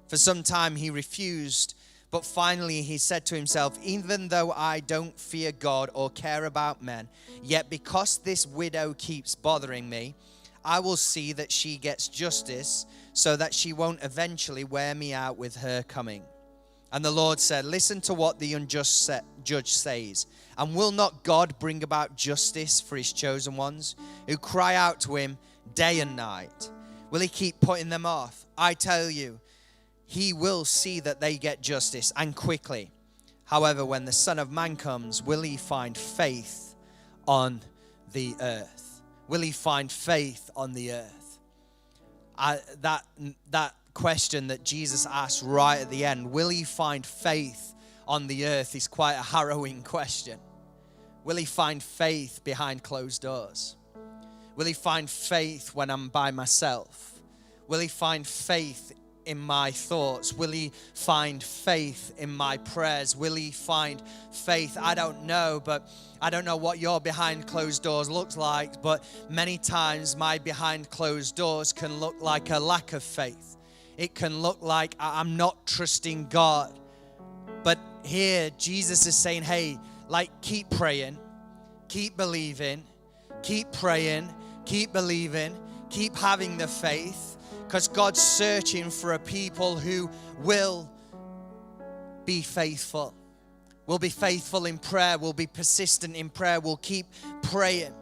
For some time he refused, but finally he said to himself, even though I don't fear God or care about men, yet because this widow keeps bothering me, I will see that she gets justice so that she won't eventually wear me out with her coming. And the Lord said, listen to what the unjust judge says. And will not God bring about justice for his chosen ones who cry out to him day and night? Will he keep putting them off? I tell you, he will see that they get justice, and quickly. However, when the Son of Man comes, will he find faith on the earth? Will he find faith on the earth? That question that Jesus asked right at the end, will he find faith on the earth, is quite a harrowing question. Will he find faith behind closed doors? Will he find faith when I'm by myself? Will he find faith in my thoughts? Will he find faith in my prayers? Will he find faith? I don't know, but I don't know what your behind closed doors looks like, but many times my behind closed doors can look like a lack of faith. It can look like I'm not trusting God. But here Jesus is saying, hey, like, keep praying, keep believing, keep praying, keep believing, keep having the faith, because God's searching for a people who will be faithful. We'll be faithful in prayer. We'll be persistent in prayer. We'll keep praying.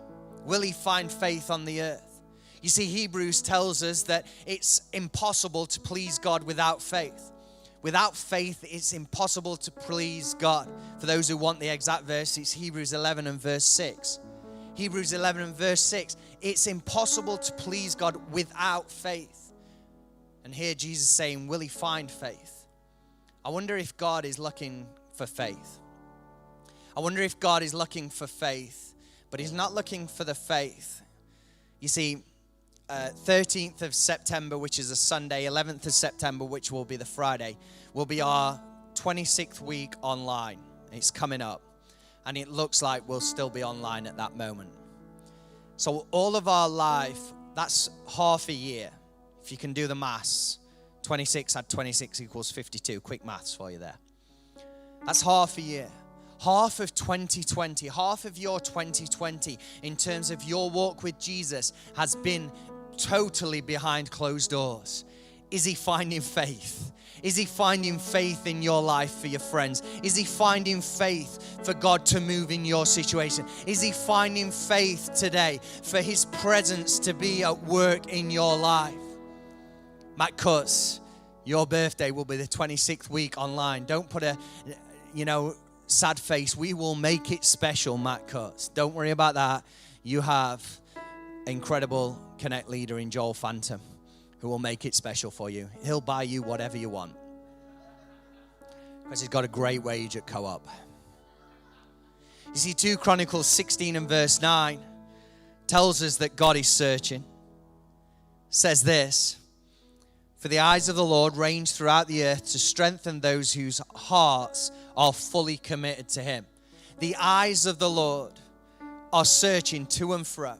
Will he find faith on the earth? You see, Hebrews tells us that it's impossible to please God without faith. Without faith, it's impossible to please God. For those who want the exact verse, it's Hebrews 11 and verse 6. Hebrews 11 and verse 6. It's impossible to please God without faith. And here Jesus is saying, will he find faith? I wonder if God is looking for faith. I wonder if God is looking for faith, but he's not looking for the faith. You see, 13th of September, which is a Sunday, 11th of September, which will be the Friday, will be our 26th week online. It's coming up, and it looks like we'll still be online at that moment. So all of our life, that's half a year. If you can do the maths, 26 add 26 equals 52. Quick maths for you there. That's half a year. Half of 2020, half of your 2020 in terms of your walk with Jesus has been totally behind closed doors. Is he finding faith? Is he finding faith in your life for your friends? Is he finding faith for God to move in your situation? Is he finding faith today for his presence to be at work in your life? Matt Cutts, your birthday will be the 26th week online. Don't put a, sad face. We will make it special, Matt Cutts. Don't worry about that. You have incredible Connect leader in Joel Phantom who will make it special for you. He'll buy you whatever you want because he's got a great wage at Co-op. You see, 2 Chronicles 16 and verse 9 tells us that God is searching. Says this, for the eyes of the Lord range throughout the earth to strengthen those whose hearts are fully committed to him. The eyes of the Lord are searching to and fro.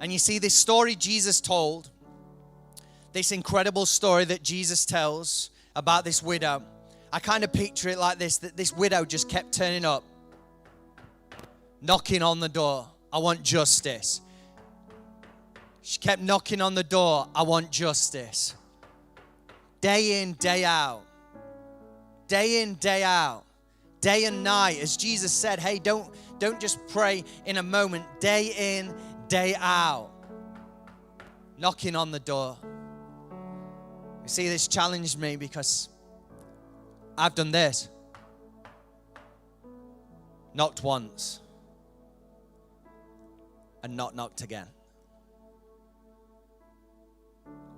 And you see, this story Jesus told, this incredible story that Jesus tells about this widow, I kind of picture it like this, that this widow just kept turning up, knocking on the door. I want justice. She kept knocking on the door. I want justice. Day in, day out. Day in, day out. Day and night. As Jesus said, hey, don't just pray in a moment. Day in, day out. Knocking on the door. You see, this challenged me because I've done this. Knocked once. And not knocked again.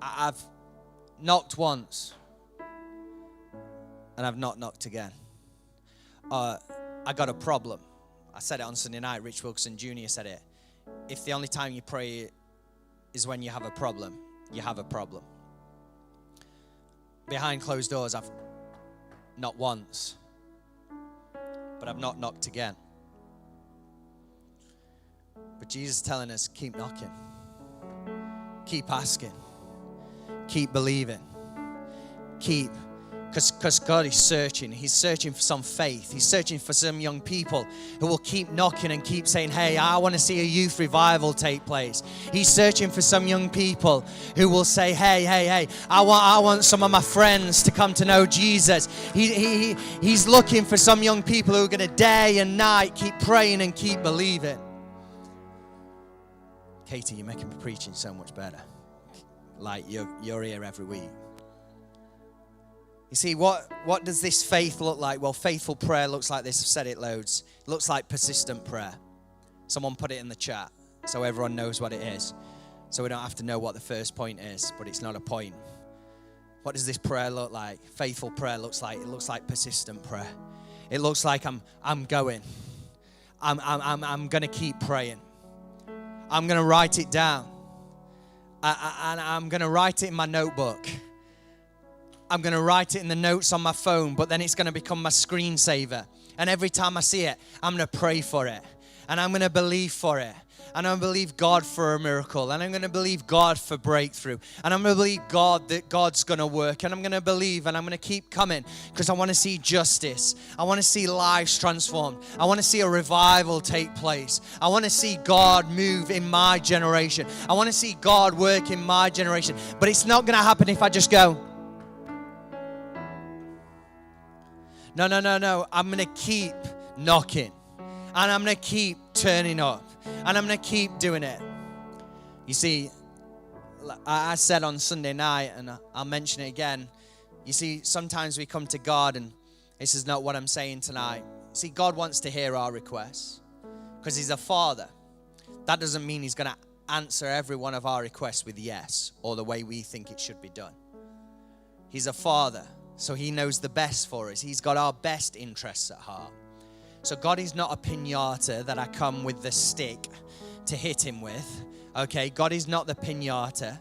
I've knocked once. And I've not knocked again. I got a problem. I said it on Sunday night. Rich Wilkerson Jr. said it. If the only time you pray is when you have a problem, you have a problem. Behind closed doors, I've not once, but I've not knocked again. But Jesus is telling us, keep knocking, keep asking, keep believing, because God is searching. He's searching for some faith. He's searching for some young people who will keep knocking and keep saying, hey, I want to see a youth revival take place. He's searching for some young people who will say, hey, I want some of my friends to come to know Jesus. He's looking for some young people who are going to day and night keep praying and keep believing. Katie, you're making me preaching so much better. Like you're here every week. You see, what does this faith look like? Well, faithful prayer looks like this. I've said it loads. It looks like persistent prayer. Someone put it in the chat so everyone knows what it is. So we don't have to know what the first point is, but it's not a point. What does this prayer look like? Faithful prayer looks like, it looks like persistent prayer. It looks like I'm going. I'm going to keep praying. I'm going to write it down. And I'm going to write it in my notebook. I'm going to write it in the notes on my phone, but then it's going to become my screensaver. And every time I see it, I'm going to pray for it. And I'm going to believe for it. And I'm going to believe God for a miracle. And I'm going to believe God for breakthrough. And I'm going to believe God that God's going to work. And I'm going to believe and I'm going to keep coming because I want to see justice. I want to see lives transformed. I want to see a revival take place. I want to see God move in my generation. I want to see God work in my generation. But it's not going to happen if I just go. No. I'm going to keep knocking. And I'm going to keep turning up. And I'm going to keep doing it. You see, I said on Sunday night, and I'll mention it again. You see, sometimes we come to God, and this is not what I'm saying tonight. See, God wants to hear our requests because he's a father. That doesn't mean he's going to answer every one of our requests with yes or the way we think it should be done. He's a father, so he knows the best for us. He's got our best interests at heart. So God is not a piñata that I come with the stick to hit him with. Okay, God is not the piñata.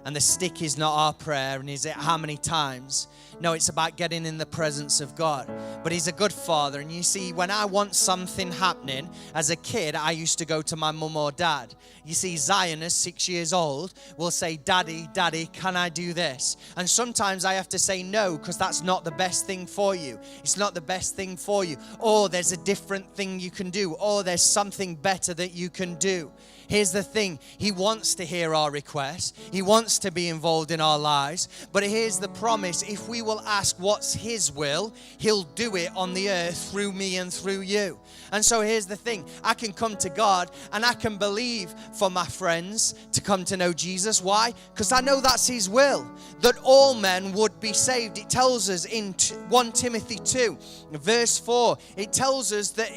And the stick is not our prayer, and is it how many times? No, it's about getting in the presence of God. But he's a good father. And you see, when I want something happening, as a kid, I used to go to my mum or dad. You see, Zion, is 6 years old, will say, Daddy, can I do this? And sometimes I have to say no, because that's not the best thing for you. It's not the best thing for you. Or there's a different thing you can do. Or there's something better that you can do. Here's the thing. He wants to hear our requests. He wants to be involved in our lives. But here's the promise. If we will ask what's his will, he'll do it on the earth through me and through you. And so here's the thing. I can come to God and I can believe for my friends to come to know Jesus. Why? Because I know that's his will, that all men would be saved. It tells us in 1 Timothy 2, verse 4, it tells us that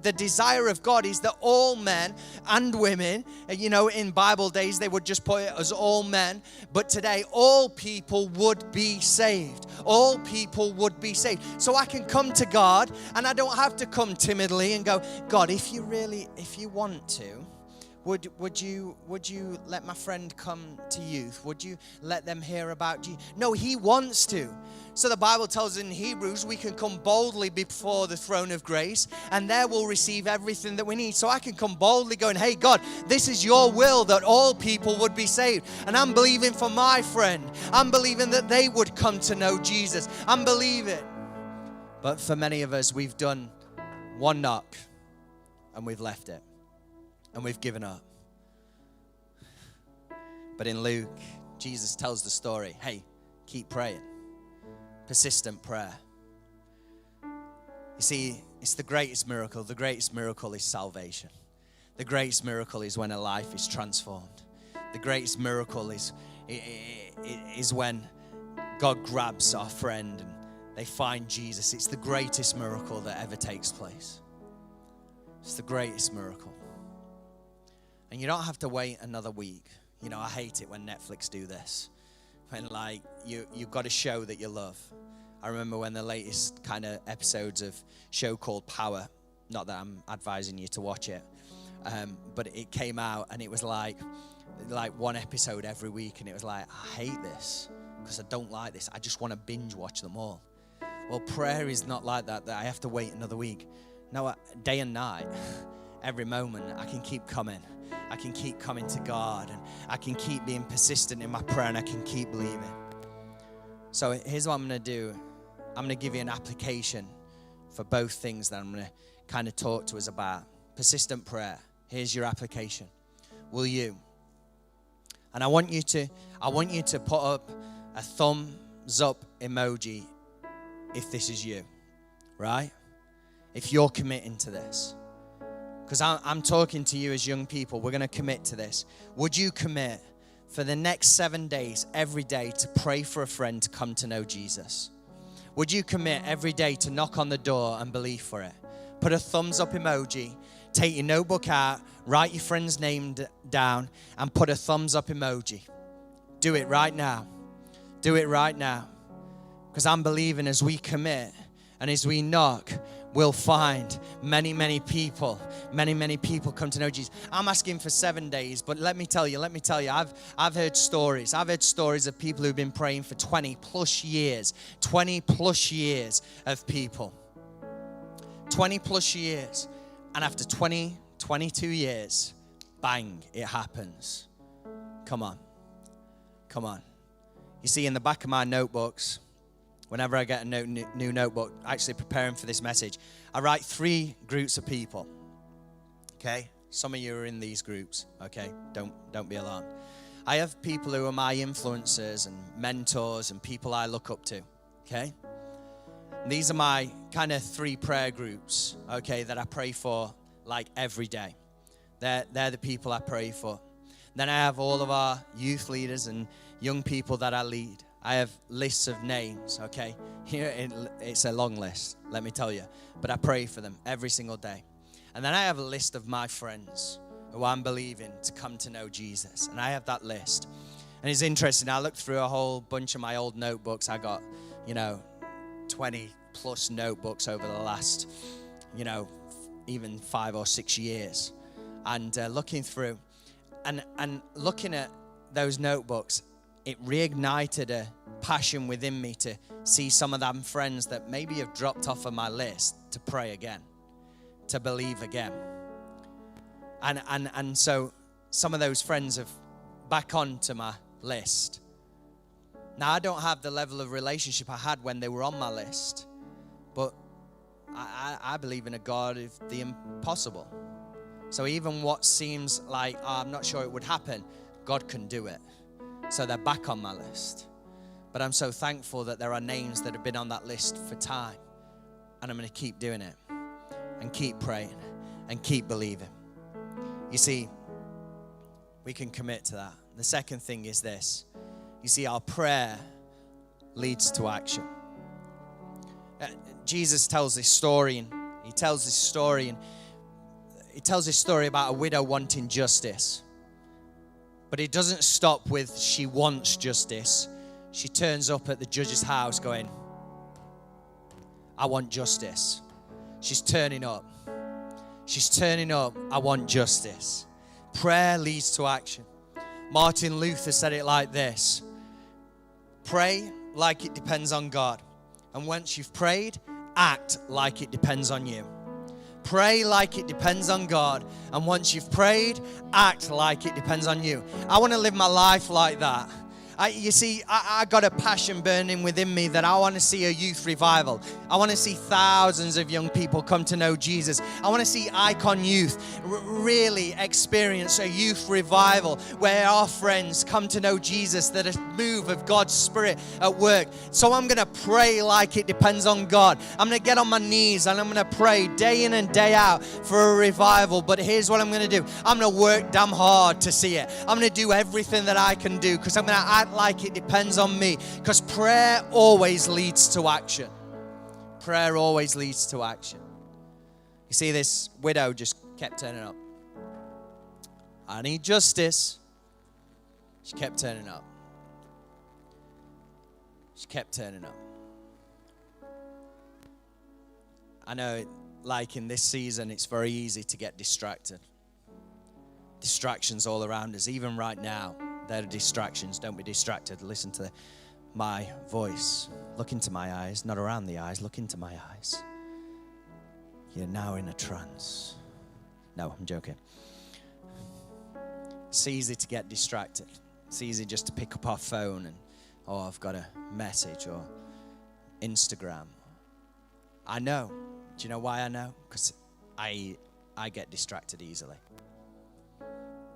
the desire of God is that all men and women, you know, in Bible days, they would just put it as all men. But today, all people would be saved. All people would be saved. So I can come to God, and I don't have to come timidly and go, God, if you want to, would you let my friend come to youth? Would you let them hear about you? No, he wants to. So the Bible tells us in Hebrews, we can come boldly before the throne of grace, and there we'll receive everything that we need. So I can come boldly going, hey, God, this is your will that all people would be saved. And I'm believing for my friend. I'm believing that they would come to know Jesus. I'm believing. But for many of us, we've done one knock and we've left it. And we've given up. But in Luke, Jesus tells the story. Hey, keep praying. Persistent prayer. You see, it's the greatest miracle. The greatest miracle is salvation. The greatest miracle is when a life is transformed. The greatest miracle is when God grabs our friend and they find Jesus. It's the greatest miracle that ever takes place. It's the greatest miracle. And you don't have to wait another week. You know, I hate it when Netflix do this. When, like, you've got a show that you love. I remember when the latest kind of episodes of show called Power, not that I'm advising you to watch it, but it came out and it was like one episode every week, and it was like, I hate this because I don't like this. I just want to binge watch them all. Well, prayer is not like that I have to wait another week. No, day and night, every moment, I can keep coming. I can keep coming to God, and I can keep being persistent in my prayer, and I can keep believing. So here's what I'm going to do. I'm going to give you an application for both things that I'm going to kind of talk to us about. Persistent prayer. Here's your application. Will you? And I want you to put up a thumbs up emoji if this is you, right? If you're committing to this. Because I'm talking to you as young people. We're going to commit to this. Would you commit for the next 7 days, every day, to pray for a friend to come to know Jesus? Would you commit every day to knock on the door and believe for it? Put a thumbs up emoji. Take your notebook out. Write your friend's name down and put a thumbs up emoji. Do it right now. Do it right now. Because I'm believing as we commit and as we knock, we'll find many people come to know Jesus. I'm asking for 7 days, but let me tell you, I've heard stories. I've heard stories of people who've been praying for 20 plus years of people. 20 plus years. And after 22 years, bang, it happens. Come on. You see, in the back of my notebooks, whenever I get a new notebook, actually preparing for this message, I write 3 groups of people. Okay? Some of you are in these groups. Okay? Don't be alarmed. I have people who are my influencers and mentors and people I look up to. Okay? These are my kind of 3 prayer groups, okay, that I pray for like every day. They're the people I pray for. Then I have all of our youth leaders and young people that I lead. I have lists of names, okay? Here it's a long list, let me tell you. But I pray for them every single day. And then I have a list of my friends who I'm believing to come to know Jesus. And I have that list. And it's interesting, I looked through a whole bunch of my old notebooks. I got, 20 plus notebooks over the last, even 5 or 6 years. And looking through and looking at those notebooks, it reignited a passion within me to see some of them friends that maybe have dropped off of my list to pray again, to believe again. And so some of those friends have back onto my list. Now, I don't have the level of relationship I had when they were on my list, but I believe in a God of the impossible. So even what seems like, I'm not sure it would happen, God can do it. So they're back on my list. But I'm so thankful that there are names that have been on that list for time. And I'm going to keep doing it and keep praying and keep believing. You see, we can commit to that. The second thing is this. You see, our prayer leads to action. Jesus tells this story, and he tells this story about a widow wanting justice. But it doesn't stop with she wants justice. She turns up at the judge's house going, I want justice. She's turning up. She's turning up. I want justice. Prayer leads to action. Martin Luther said it like this. Pray like it depends on God. And once you've prayed, act like it depends on you. Pray like it depends on God. And once you've prayed, act like it depends on you. I want to live my life like that. I got a passion burning within me that I want to see a youth revival. I want to see thousands of young people come to know Jesus. I want to see IKON Youth really experience a youth revival where our friends come to know Jesus, that a move of God's Spirit at work. So I'm going to pray like it depends on God. I'm going to get on my knees and I'm going to pray day in and day out for a revival. But here's what I'm going to do. I'm going to work damn hard to see it. I'm going to do everything that I can do because I'm going to act like it depends on me, because prayer always leads to action. Prayer always leads to action. You see, this widow just kept turning up. I need justice. She kept turning up. She kept turning up. I know, like in this season, it's very easy to get distracted. Distractions all around us, even right now. There are distractions. Don't be distracted. Listen to my voice. Look into my eyes, not around the eyes. Look into my eyes. You're now in a trance. No, I'm joking. It's easy to get distracted. It's easy just to pick up our phone and, I've got a message or Instagram. I know. Do you know why I know? Because I get distracted easily.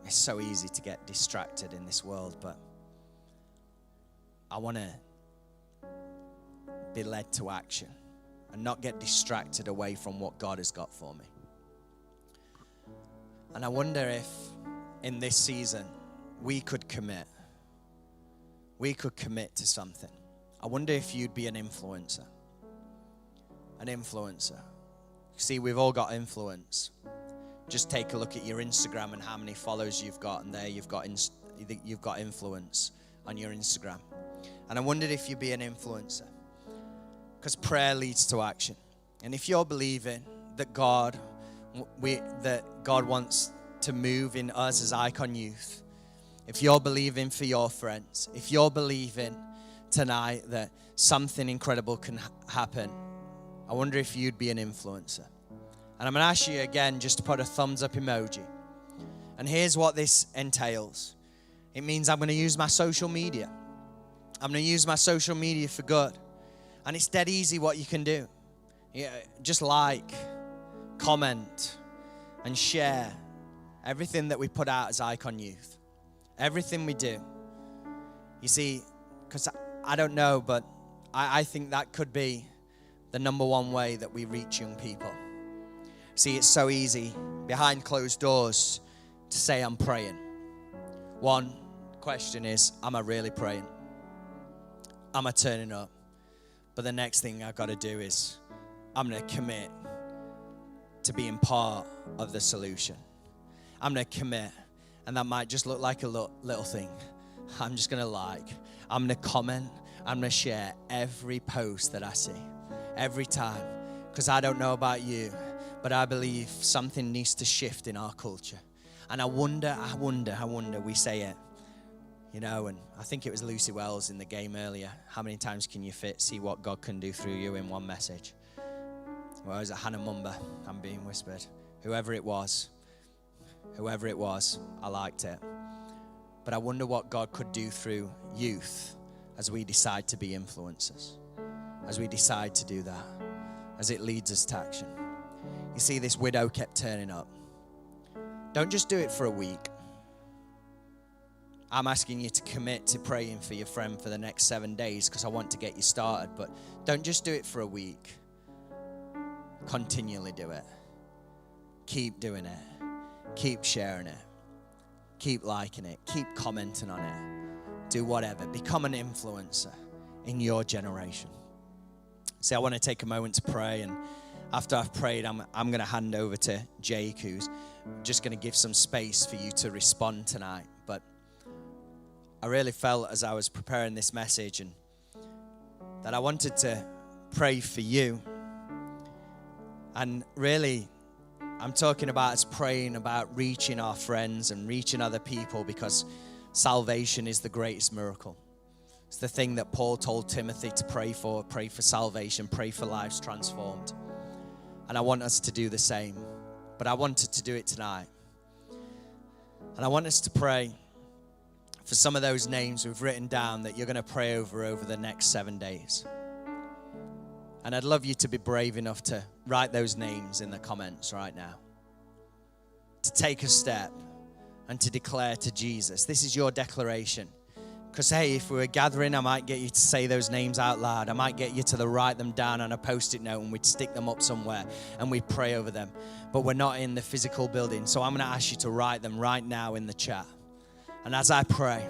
It's so easy to get distracted in this world, but I want to be led to action and not get distracted away from what God has got for me. And I wonder if in this season we could commit. We could commit to something. I wonder if you'd be an influencer. An influencer. See, we've all got influence. Just take a look at your Instagram and how many followers you've got, and there you've got influence on your Instagram. And I wondered if you'd be an influencer, because prayer leads to action. And if you're believing that God wants to move in us as IKON Youth, if you're believing for your friends, if you're believing tonight that something incredible can happen, I wonder if you'd be an influencer. And I'm going to ask you again just to put a thumbs up emoji. And here's what this entails. It means I'm going to use my social media. I'm going to use my social media for good. And it's dead easy what you can do. Just like, comment, and share everything that we put out as IKON Youth. Everything we do. You see, because I don't know, but I think that could be the number one way that we reach young people. See, it's so easy behind closed doors to say I'm praying. One question is, am I really praying? Am I turning up? But the next thing I've got to do is I'm going to commit to being part of the solution. I'm going to commit, and that might just look like a little thing. I'm just going to like. I'm going to comment. I'm going to share every post that I see, every time, because I don't know about you, but I believe something needs to shift in our culture. And I wonder, we say it, you know, and I think it was Lucy Wells in the game earlier. How many times can you see what God can do through you in one message? Well, was it Hannah Mumba? I'm being whispered. Whoever it was, I liked it. But I wonder what God could do through youth as we decide to be influencers, as we decide to do that, as it leads us to action. You see, this widow kept turning up. Don't just do it for a week. I'm asking you to commit to praying for your friend for the next 7 days because I want to get you started. But don't just do it for a week. Continually do it. Keep doing it. Keep sharing it. Keep liking it. Keep commenting on it. Do whatever. Become an influencer in your generation. See, I want to take a moment to pray, and after I've prayed, I'm going to hand over to Jake, who's just going to give some space for you to respond tonight. But I really felt as I was preparing this message and that I wanted to pray for you. And really, I'm talking about us praying about reaching our friends and reaching other people, because salvation is the greatest miracle. It's the thing that Paul told Timothy to pray for salvation, pray for lives transformed. And I want us to do the same. But I wanted to do it tonight. And I want us to pray for some of those names we've written down that you're going to pray over the next 7 days. And I'd love you to be brave enough to write those names in the comments right now. To take a step and to declare to Jesus. This is your declaration. Because, hey, if we were gathering, I might get you to say those names out loud. I might get you to write them down on a Post-it note and we'd stick them up somewhere and we'd pray over them. But we're not in the physical building. So I'm going to ask you to write them right now in the chat. And as I pray,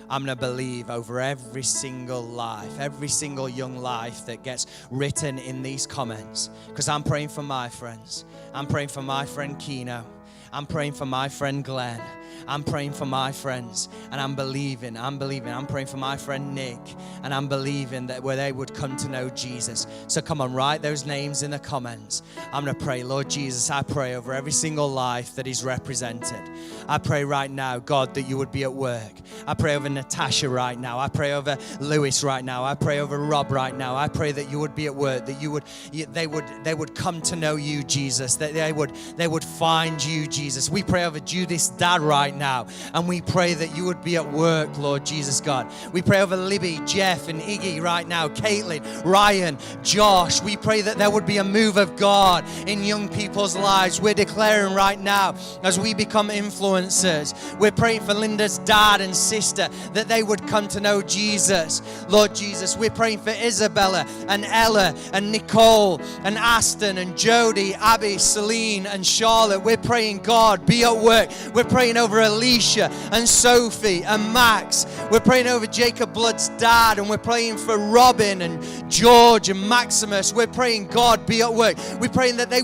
I'm going to believe over every single life, every single young life that gets written in these comments. Because I'm praying for my friends. I'm praying for my friend Keno. I'm praying for my friend Glenn. I'm praying for my friends, and I'm believing. I'm praying for my friend Nick, and I'm believing that where they would come to know Jesus. So come on, write those names in the comments. I'm going to pray. Lord Jesus, I pray over every single life that is represented. I pray right now, God, that you would be at work. I pray over Natasha right now. I pray over Lewis right now. I pray over Rob right now. I pray that you would be at work, that they would come to know you, Jesus, that they would find you, Jesus. We pray over Judith's dad right now, and we pray that you would be at work, Lord Jesus God. We pray over Libby, Jeff, and Iggy right now, Caitlin, Ryan, Josh. We pray that there would be a move of God in young people's lives. We're declaring right now, as we become influencers, we're praying for Linda's dad and sister, that they would come to know Jesus. Lord Jesus, we're praying for Isabella and Ella and Nicole and Aston and Jody, Abby, Celine and Charlotte. We're praying, God, be at work. We're praying over Alicia and Sophie and Max. We're praying over Jacob Blood's dad, and we're praying for Robin and George and Maximus. We're praying, God, be at work. We're praying that they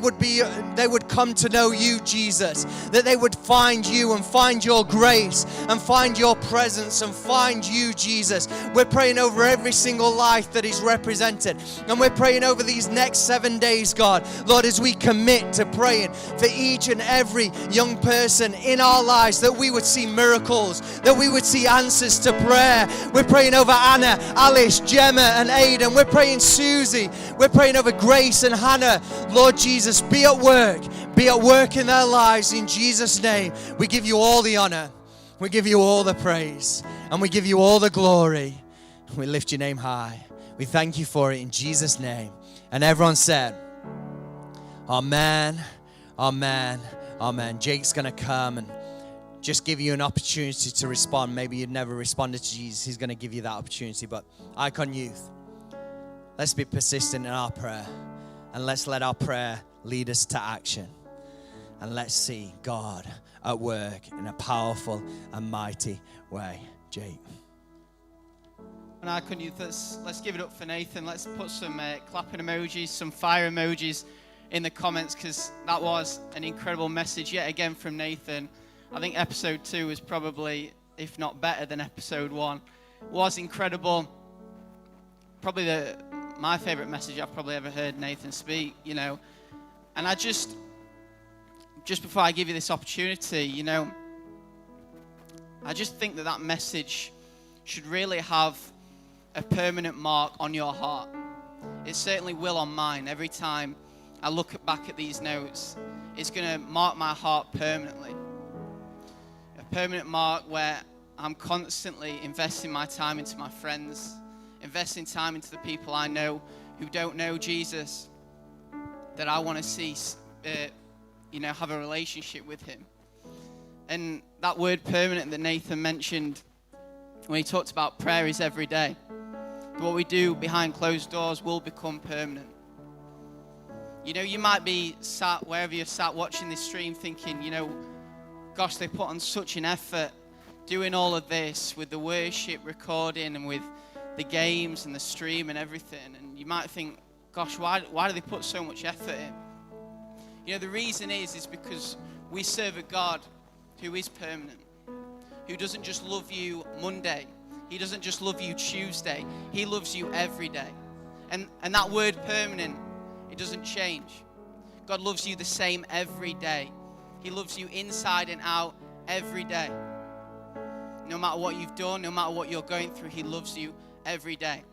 would come to know you, Jesus, that they would find you and find your grace and find your presence and find you, Jesus. We're praying over every single life that is represented, and we're praying over these next 7 days, God. Lord, as we commit to praying for each and every young person in our lives, that we would see miracles, that we would see answers to prayer. We're praying over Anna, Alice, Gemma, and Aidan. We're praying Susie. We're praying over Grace and Hannah. Lord Jesus, be at work. Be at work in their lives in Jesus' name. We give you all the honor. We give you all the praise. And we give you all the glory. We lift your name high. We thank you for it in Jesus' name. And everyone said, Amen, amen, amen. Jake's going to come and just give you an opportunity to respond. Maybe you'd never responded to Jesus. He's going to give you that opportunity. But IKON Youth, Let's be persistent in our prayer. And let's let our prayer lead us to action. And let's see God at work in a powerful and mighty way. Jake. And IKON Youth, let's give it up for Nathan. Let's put some clapping emojis, some fire emojis in the comments, because that was an incredible message yet again from Nathan. I think episode 2 was probably, if not better than episode 1. It was incredible. Probably my favorite message I've probably ever heard Nathan speak, you know. And I just before I give you this opportunity, you know, I just think that message should really have a permanent mark on your heart. It certainly will on mine. Every time I look back at these notes, it's going to mark my heart permanently. A permanent mark where I'm constantly investing my time into my friends, investing time into the people I know who don't know Jesus, that I want to see, have a relationship with him. And that word permanent that Nathan mentioned when he talked about prayer is every day. But what we do behind closed doors will become permanent. You know, you might be sat wherever you're sat watching this stream thinking, you know, gosh, they put on such an effort doing all of this with the worship recording and with the games and the stream and everything. And you might think, gosh, why do they put so much effort in? You know, the reason is because we serve a God who is permanent, who doesn't just love you Monday. He doesn't just love you Tuesday. He loves you every day. And that word permanent, it doesn't change. God loves you the same every day. He loves you inside and out every day. No matter what you've done, no matter what you're going through, he loves you every day.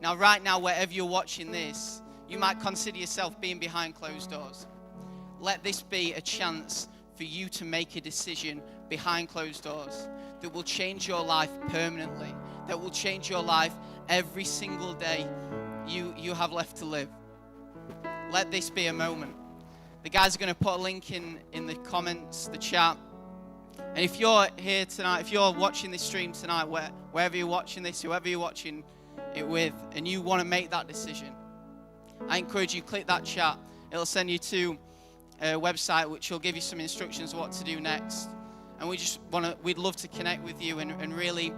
Now, right now, wherever you're watching this, you might consider yourself being behind closed doors. Let this be a chance for you to make a decision behind closed doors that will change your life permanently, that will change your life every single day you have left to live. Let this be a moment. The guys are going to put a link in the comments, the chat. And if you're here tonight, if you're watching this stream tonight, wherever you're watching this, whoever you're watching it with, and you want to make that decision, I encourage you, click that chat. It'll send you to a website which will give you some instructions what to do next. And we'd love to connect with you and really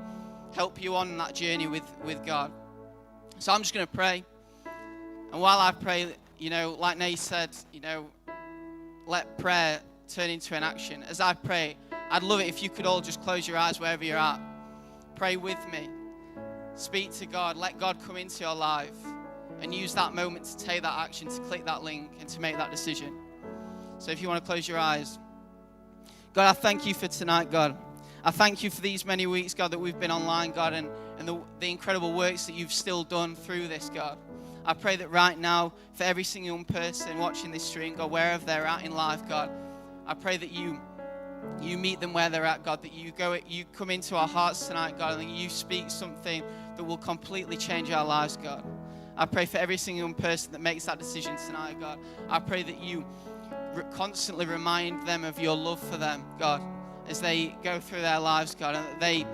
help you on that journey with God. So I'm just going to pray. And while I pray, you know, like Nate said, you know, let prayer turn into an action. As I pray, I'd love it if you could all just close your eyes wherever you're at. Pray with me. Speak to God. Let God come into your life and use that moment to take that action, to click that link and to make that decision. So if you want to close your eyes. God, I thank you for tonight, God. I thank you for these many weeks, God, that we've been online, God, and the incredible works that you've still done through this, God. I pray that right now, for every single person watching this stream, God, wherever they're at in life, God, I pray that you meet them where they're at, God, that you come into our hearts tonight, God, and that you speak something that will completely change our lives, God. I pray for every single person that makes that decision tonight, God. I pray that you constantly remind them of your love for them, God, as they go through their lives, God, and that they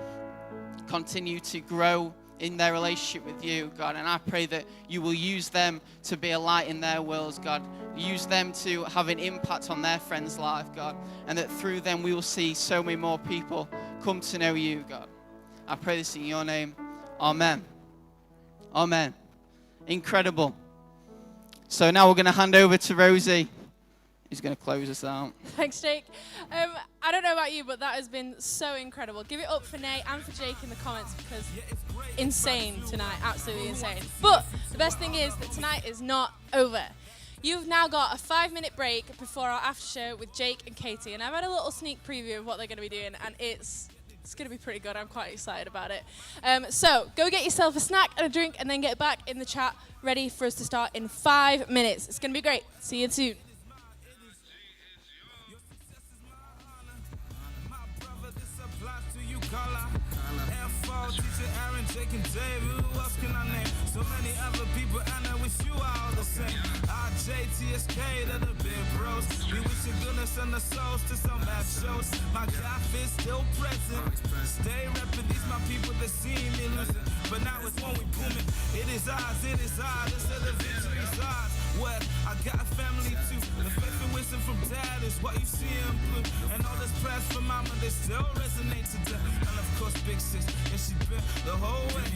continue to grow in their relationship with you, God. And I pray that you will use them to be a light in their worlds, God. Use them to have an impact on their friend's life, God. And that through them we will see so many more people come to know you, God. I pray this in your name. Amen. Amen. Incredible. So now we're going to hand over to Rosie. He's going to close us out. Thanks, Jake. I don't know about you, but that has been so incredible. Give it up for Nate and for Jake in the comments, because insane tonight, absolutely insane. But the best thing is that tonight is not over. You've now got a 5-minute break before our after show with Jake and Katie, and I've had a little sneak preview of what they're going to be doing, and it's going to be pretty good. I'm quite excited about it. So go get yourself a snack and a drink, and then get back in the chat ready for us to start in 5 minutes. It's going to be great. See you soon. Color. Paul, teacher Aaron, Jake, and David. Who else can I name? So many other people, and I wish you are all the same. RJTSK, they're the big bros. We wish you goodness and the souls to some bad shows. My God is still present. Stay reppin', these my people that see me losing. But now it's when we booming. It is ours, it is ours. This is the victory's ours. What? I got a family too. The faith and wisdom from dad is what you see in blue. And all this prayers from mama, they still resonate today. And of course, big sis, and she been the whole way.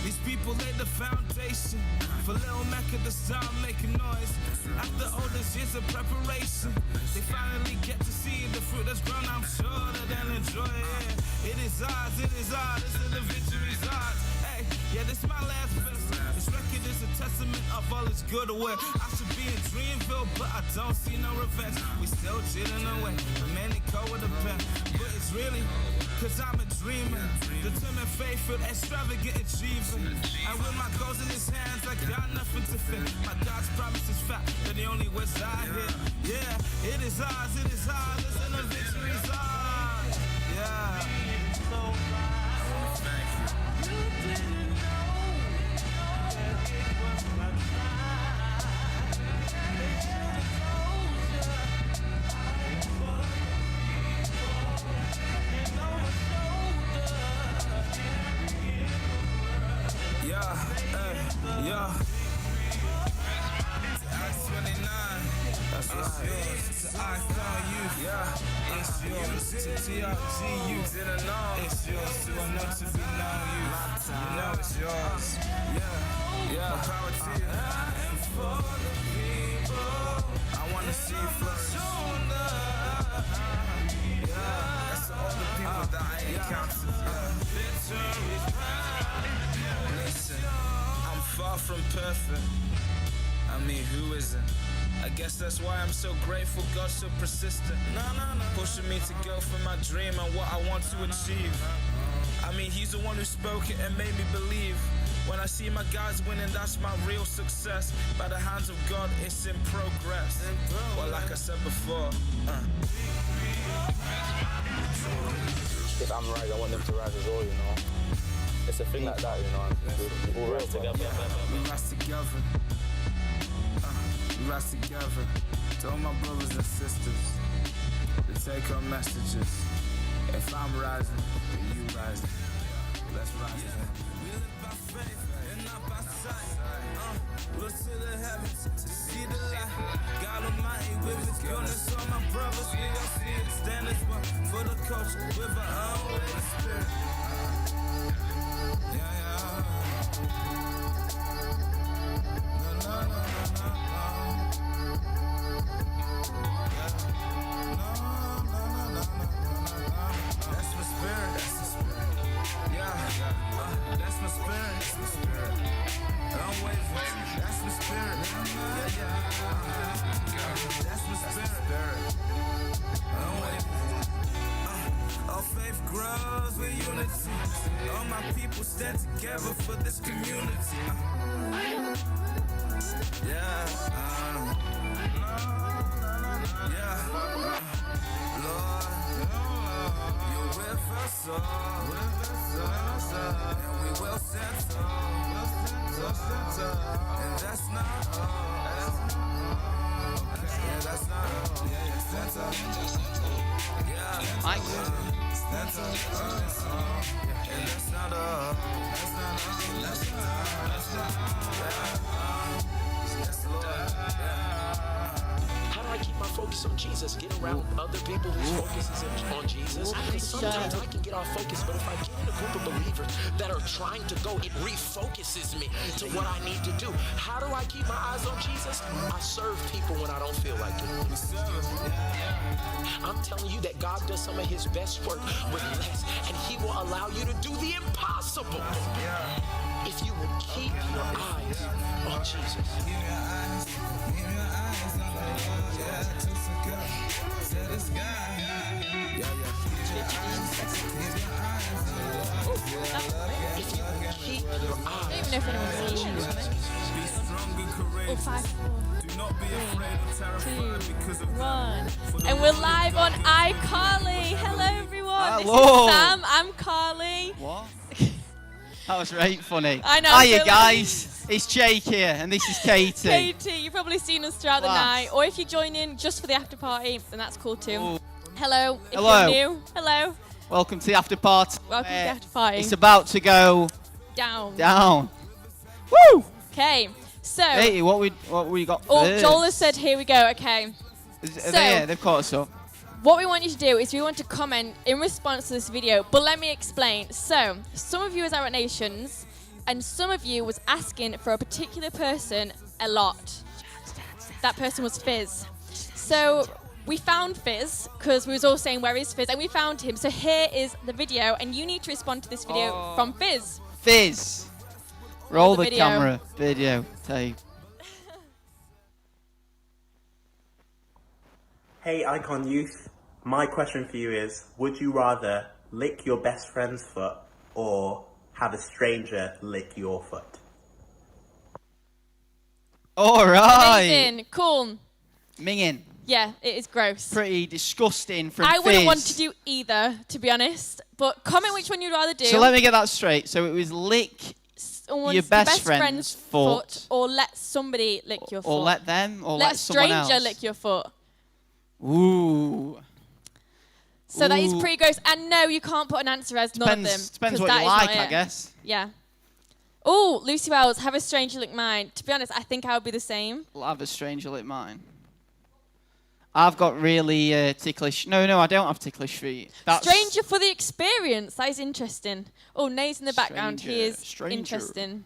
These people laid the foundation for Lil Mecca to start making noise. After all these years of preparation, they finally get to see the fruit that's grown. I'm sure that they'll enjoy it. It is ours, it is ours. This is the victory's ours. Hey, yeah, this is my last verse. This record is a testament of all its good away. I should be in Dreamville, but I don't see no revenge. We still chilling away, remaining cold with a pen. But it's really, cause I'm a dreamer. Determined, faithful, extravagant achiever. And with my goals in his hands, I got nothing to fear. My God's promise is fact, they're the only words I hear. Yeah, it is ours, it is ours, and the victory's ours. Yeah. Yeah. Acts 29. That's what's yours. To IKON Youth. Yeah. It's yours. To TRG Youth. Didn't know. It's yours. To a not to be known youth. You know it's yours. Yeah. More power to you. And for the people, I wanna see you flourish. Yeah. That's to all the people that I encountered. Listen. Far from perfect, I mean, who isn't? I guess that's why I'm so grateful, God's so persistent. Pushing me to go for my dream and what I want to achieve. I mean, he's the one who spoke it and made me believe. When I see my guys winning, that's my real success. By the hands of God, it's in progress. Well, like I said before, If I'm right, I want them to rise as well, you know. It's a thing like that, you know. We all rise together. We rise together. We rise together. To all my brothers and sisters, to take our messages. If I'm rising, then you rising. Let's rise again. We live by faith and not by sight. Look to the heavens to see the light. God Almighty with His goodness. All my brothers, we gon' see it. Stand as one for the culture with our own way of spirit. All my people stand together for this community. Lord, you're with us all, and we will stand tall. And that's not all. Yeah, that's not all. Yeah, stand tall. Yeah, stand tall. And that's not all. How do I keep my focus on Jesus? Get around other people whose focus is on Jesus. Sometimes I can get off focus, but if I get in a group of believers that are trying to go, it refocuses me to what I need to do. How do I keep my eyes on Jesus? I serve people when I don't feel like it. I'm telling you that God does some of His best work with less, and He will allow you to do the impossible if you will keep your eyes on Jesus. If you will keep your eyes I don't even know if anyone's seeing this. Oh, 5, 4, 3, 2, 1. And we're live on iCarly. Hello, everyone. Hello. This is Sam. I'm Carly. What? That was right funny. I know. Hiya, so guys. It's Jake here, and this is Katie. Katie, you've probably seen us throughout the Class. night, or if you join in just for the after party, then that's cool too. Ooh. Hello. If Hello. you're new, hello. Welcome to the after party. Welcome to the after party. It's about to go Down. down. Woo! Okay. So. Katie, what we got Oh, first? Joel has said, here we go. Okay. Are they here? They've caught us up. What we want you to do is we want to comment in response to this video, but let me explain. So, some of you as Arrowhead Nations, and some of you was asking for a particular person a lot. That person was Fizz. So, we found Fizz, because we was all saying, where is Fizz? And we found him. So here is the video, and you need to respond to this video from Fizz. Fizz. Roll the video. camera. Video tape. Hey IKON Youth, my question for you is, would you rather lick your best friend's foot or have a stranger lick your foot? Alright. Amazing. Cool. Minging. Yeah, it is gross. Pretty disgusting from I wouldn't Fizz. want to do either, to be honest. But comment which one you'd rather do. So let me get that straight. So it was lick Someone's your best friend's friend's foot, or let somebody lick your foot. or let them, or let let a someone stranger else. lick your foot. Ooh. So that is Ooh. pretty gross. And no, you can't put an answer as none of them. Depends 'cause what that you is not like, I it. guess. Yeah. Oh, Lucy Wells, have a stranger lick mine. To be honest, I think I would be the same. I'll have a stranger lick mine. I've got really ticklish. No, I don't have ticklish feet. That's Stranger for the experience. That is interesting. Oh, Nate's in the background. He is Stranger. interesting.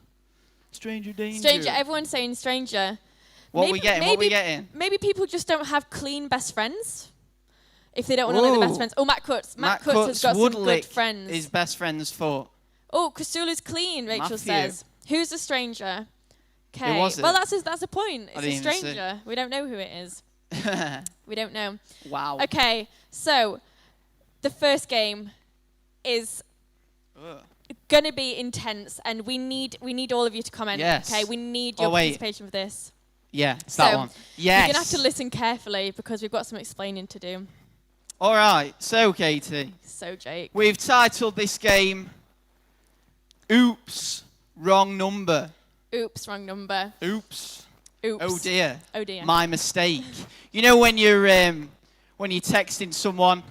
Stranger danger. Stranger. Everyone's saying stranger. What we getting? What we getting? Maybe people just don't have clean best friends. If they don't want to lick their best Ooh. friends. Oh, Matt Cutts. Matt Cutts has got would some good lick friends. his best friend's foot. Oh, Castula's clean, Rachel Matthew. says. Who's the stranger? Okay. was it? Well, that's a point. I It's a didn't even see. stranger. We don't know who it is. We don't know. Wow. Okay, so the first game is going to be intense, and we need all of you to comment. Yes. Okay, we need your participation for this. Yeah, it's that one. Yes. You're going to have to listen carefully because we've got some explaining to do. All right. So, Katie. So, Jake. We've titled this game Oops, Wrong Number. Oops, wrong number. Oops. Oops. Oh dear. Oh dear. My mistake. You know when you're texting someone,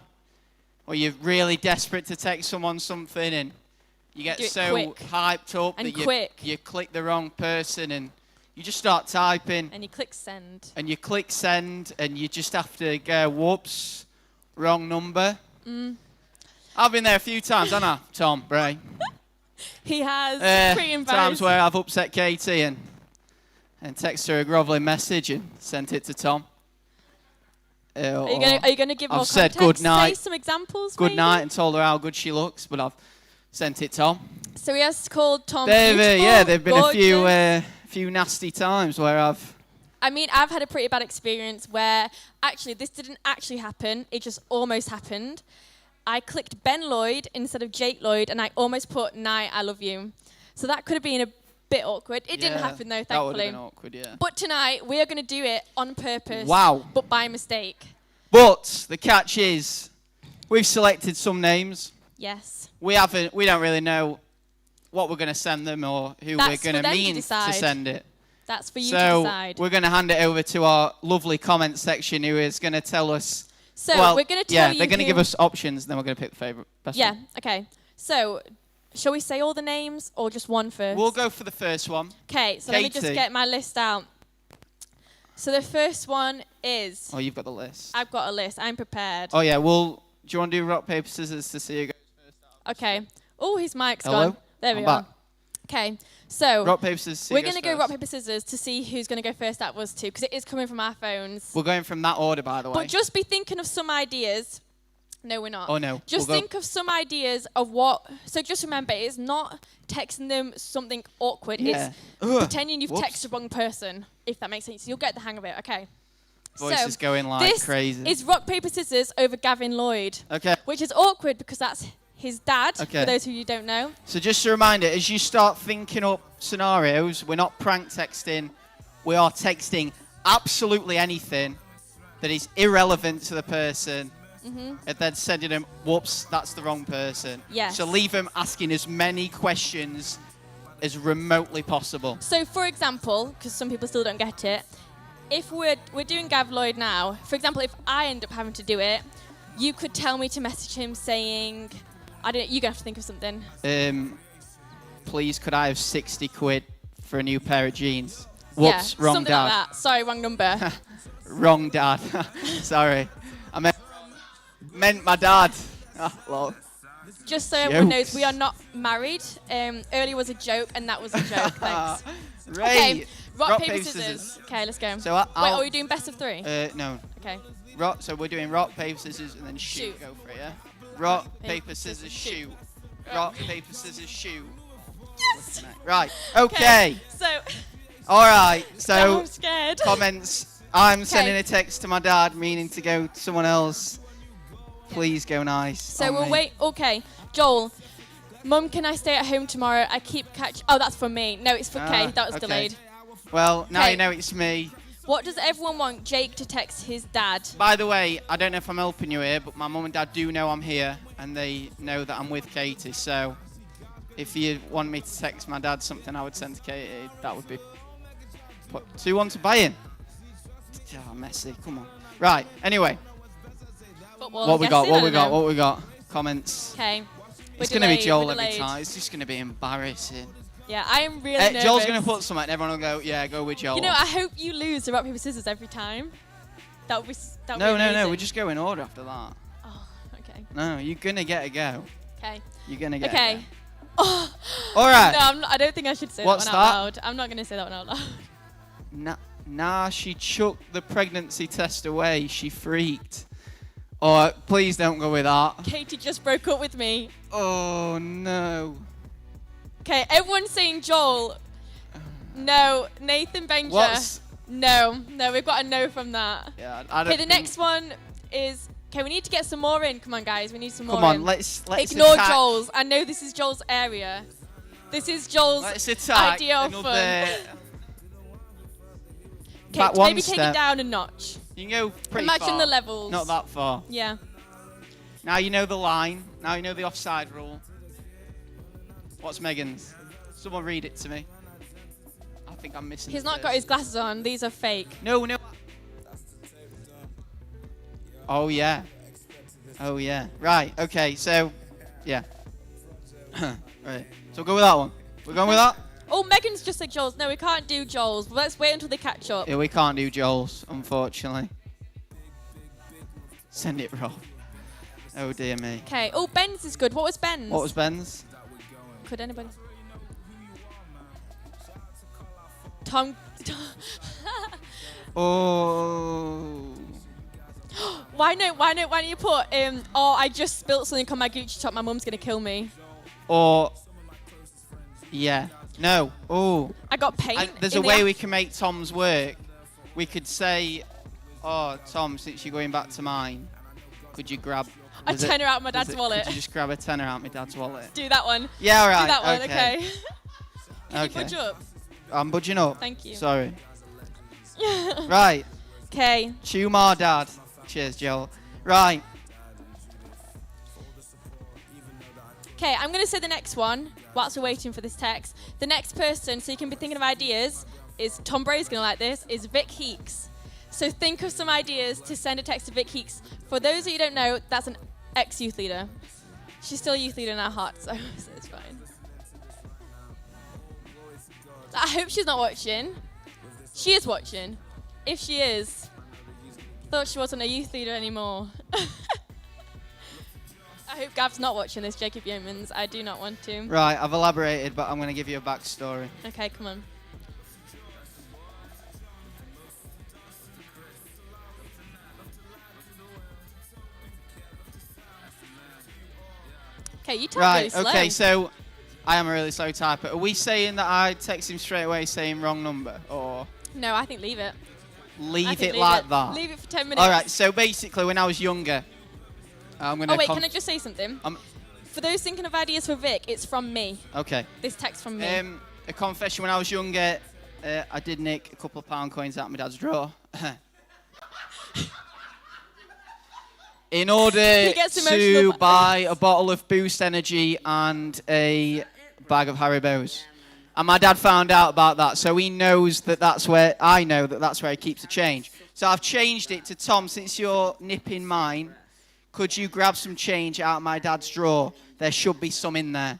or you're really desperate to text someone something, and you get Do it so quick. hyped up And that you click the wrong person, and you just start typing, And you click send. and you click send, and you just have to go, whoops, wrong number. I've been there a few times, haven't I, Tom, Bray? He has. Pretty Times embarrassed. where I've upset Katie and texted her a grovelling message and sent it to Tom. Are you going to give more I've said context? good night. Say some examples, Good maybe? night and told her how good she looks, but I've sent it Tom. So he has called Tom There've been beautiful, a few nasty times where I've... I mean, I've had a pretty bad experience where actually this didn't actually happen. It just almost happened. I clicked Ben Lloyd instead of Jake Lloyd, and I almost put Night, I love you. So that could have been a bit awkward. It didn't happen, though, That would thankfully. have been awkward, yeah. But tonight, we are going to do it on purpose. Wow. But by mistake. But the catch is, we've selected some names. Yes. We don't really know what we're going to send them or who That's we're for going to them to mean to decide. send it. That's for you to So decide. we're going to hand it over to our lovely comment section who is going to tell us. So well, we're going to tell yeah, you they're going to who- give us options, then we're going to pick the favourite. Best Yeah, one. okay. So, shall we say all the names or just one first? We'll go for the first one. Okay, so let me just Katie. get my list out. So the first one is... Oh, you've got the list. I've got a list. I'm prepared. Oh, yeah. Well, do you want to do rock, paper, scissors to see who goes first? Okay. Oh, his mic's Hello? gone. There we I'm are. back. Okay, so... Rock, paper, scissors, see We're who going to goes go rock, first. paper, scissors to see who's going to go first out of us two, because it is coming from our phones. We're going from that order, by the way. But just be thinking of some ideas. No, we're not. Oh, no. Just We'll go- think of some ideas of what... So just remember, it's not texting them something awkward. Yeah. It's Ugh. pretending you've Whoops. texted the wrong person, if that makes sense. You'll get the hang of it. Okay. Voice so is going like this crazy. is rock, paper, scissors over Gavin Lloyd. Okay. Which is awkward because that's his dad, Okay. for those who you don't know. So just a reminder, as you start thinking up scenarios, we're not prank texting. We are texting absolutely anything that is irrelevant to the person Mhm. and then sending them, whoops, that's the wrong person. Yes. So leave them asking as many questions as remotely possible. So, for example, because some people still don't get it, if we're doing Gav Lloyd now, for example, if I end up having to do it, you could tell me to message him saying, I don't. You're gonna have to think of something. Please, could I have 60 quid for a new pair of jeans? Whoops, yeah, wrong something dad. like that. Sorry, wrong number. Wrong dad. Sorry. I meant my dad. Oh, lol. Just so everyone knows, Jokes. we are not married. Earlier was a joke, and that was a joke. Thanks. Right. Okay, rock, paper, scissors. Okay, let's go. So Wait, I'll- are we doing best of 3? No. Okay. Rock. So we're doing rock, paper, scissors, and then shoot. Shoot. Go for it, yeah? Rock, paper, scissors, shoot. Rock, paper, scissors, shoot. Yes! Right. Okay. So. All right. So I'm scared. comments. I'm sending a text to my dad, meaning to go to someone else. Please go nice. So on we'll me. wait. Okay, Joel. Mum, can I stay at home tomorrow? I keep catch. Oh, that's for me. No, it's for Kay. That was okay. delayed. Well, now Okay. you know it's me. What does everyone want Jake to text his dad? By the way, I don't know if I'm helping you here, but my mum and dad do know I'm here, and they know that I'm with Katie. So, if you want me to text my dad something, I would send to Katie. That would be. What, 2-1 to Bayern. Oh, messy. Come on. Right. Anyway. Football, What we got? guessing, What I we don't got? know. What we got? Comments. Okay. It's going to be Joel every time. It's just going to be embarrassing. Yeah, I am really nervous. Joel's going to put something, and everyone will go, yeah, go with Joel. You know, I hope you lose the rock paper scissors every time. That would be. That would No, be no, no. amazing. We just go in order after that. Oh, okay. No, you're going to get a go. Okay. You're going to get a Okay. go. Oh. All right. No, I'm not, I don't think I should say What's that one out that? loud. I'm not going to say that one out loud. Nah, she chucked the pregnancy test away. She freaked. Oh, please don't go with that. Katie just broke up with me. Oh, no. Okay, everyone's saying Joel. No, Nathan Benja. What's- No, we've got a no from that. Yeah, I don't Okay, the next one is. Okay, we need to get some more in. Come on, guys, we need some more. Come on, in. let's ignore attack. Joel's. I know this is Joel's area. This is Joel's Let's attack idea of another- fun. Back Okay, one maybe take step. it down a notch. You can go pretty Imagine far. the levels. Not that far. Yeah. Now you know the line. Now you know the offside rule. What's Megan's? Someone read it to me. I think I'm missing. He's the not got first. his glasses on. These are fake. No. Oh yeah. Oh yeah. Right. Okay. So, yeah. Right. So we'll go with that one. We're going with that. Oh, Megan's just said Joel's. No, we can't do Joel's. Let's wait until they catch up. Yeah, we can't do Joel's, unfortunately. Send it, Rob. Oh dear me. Okay. Oh, Ben's is good. What was Ben's? What was Ben's? Could anybody? Tom. Oh. Why don't you put oh, I just spilt something on my Gucci top. My mum's gonna kill me. Or. Yeah. No. Oh. I got paint. There's a way we can make Tom's work. We could say, oh, Tom, since you're going back to mine, could you grab a tenner out of my dad's Could wallet. you just grab a tenner out of my dad's wallet? Do that one. Yeah, all right. Do that one. Okay. Okay. Can Okay. you budge up? I'm budging up. Thank you. Sorry. Right. Okay. Chew more, Dad. Cheers, Joel. Right. Okay, I'm going to say the next one whilst we're waiting for this text. The next person, so you can be thinking of ideas, is Tom Bray's going to like this, is Vic Heeks. So think of some ideas to send a text to Vic Heeks. For those of you who don't know, that's an ex-youth leader. She's still a youth leader in our hearts, so it's fine. I hope she's not watching. She is watching. If she is, thought she wasn't a youth leader anymore. I hope Gav's not watching this, Jacob Yeomans. I do not want to. Right, I've elaborated, but I'm going to give you a backstory. Okay, come on. Okay, you talk really Right, slow. okay, so I am a really slow typer. Are we saying that I text him straight away saying wrong number? Or No, I think leave it. leave it like that? Leave it for 10 minutes. All right, so basically when I was younger, I'm going to... Oh, wait, can I just say something? Um, For those thinking of ideas for Vic, it's from me. Okay. This text from me. A confession, when I was younger, I did nick a couple of pound coins out of my dad's drawer. In order gets to emotional. buy a bottle of Boost Energy and a bag of Haribos. And my dad found out about that, so he knows that that's where, I know that that's where he keeps the change. So I've changed it to Tom, since you're nipping mine, could you grab some change out of my dad's drawer? There should be some in there.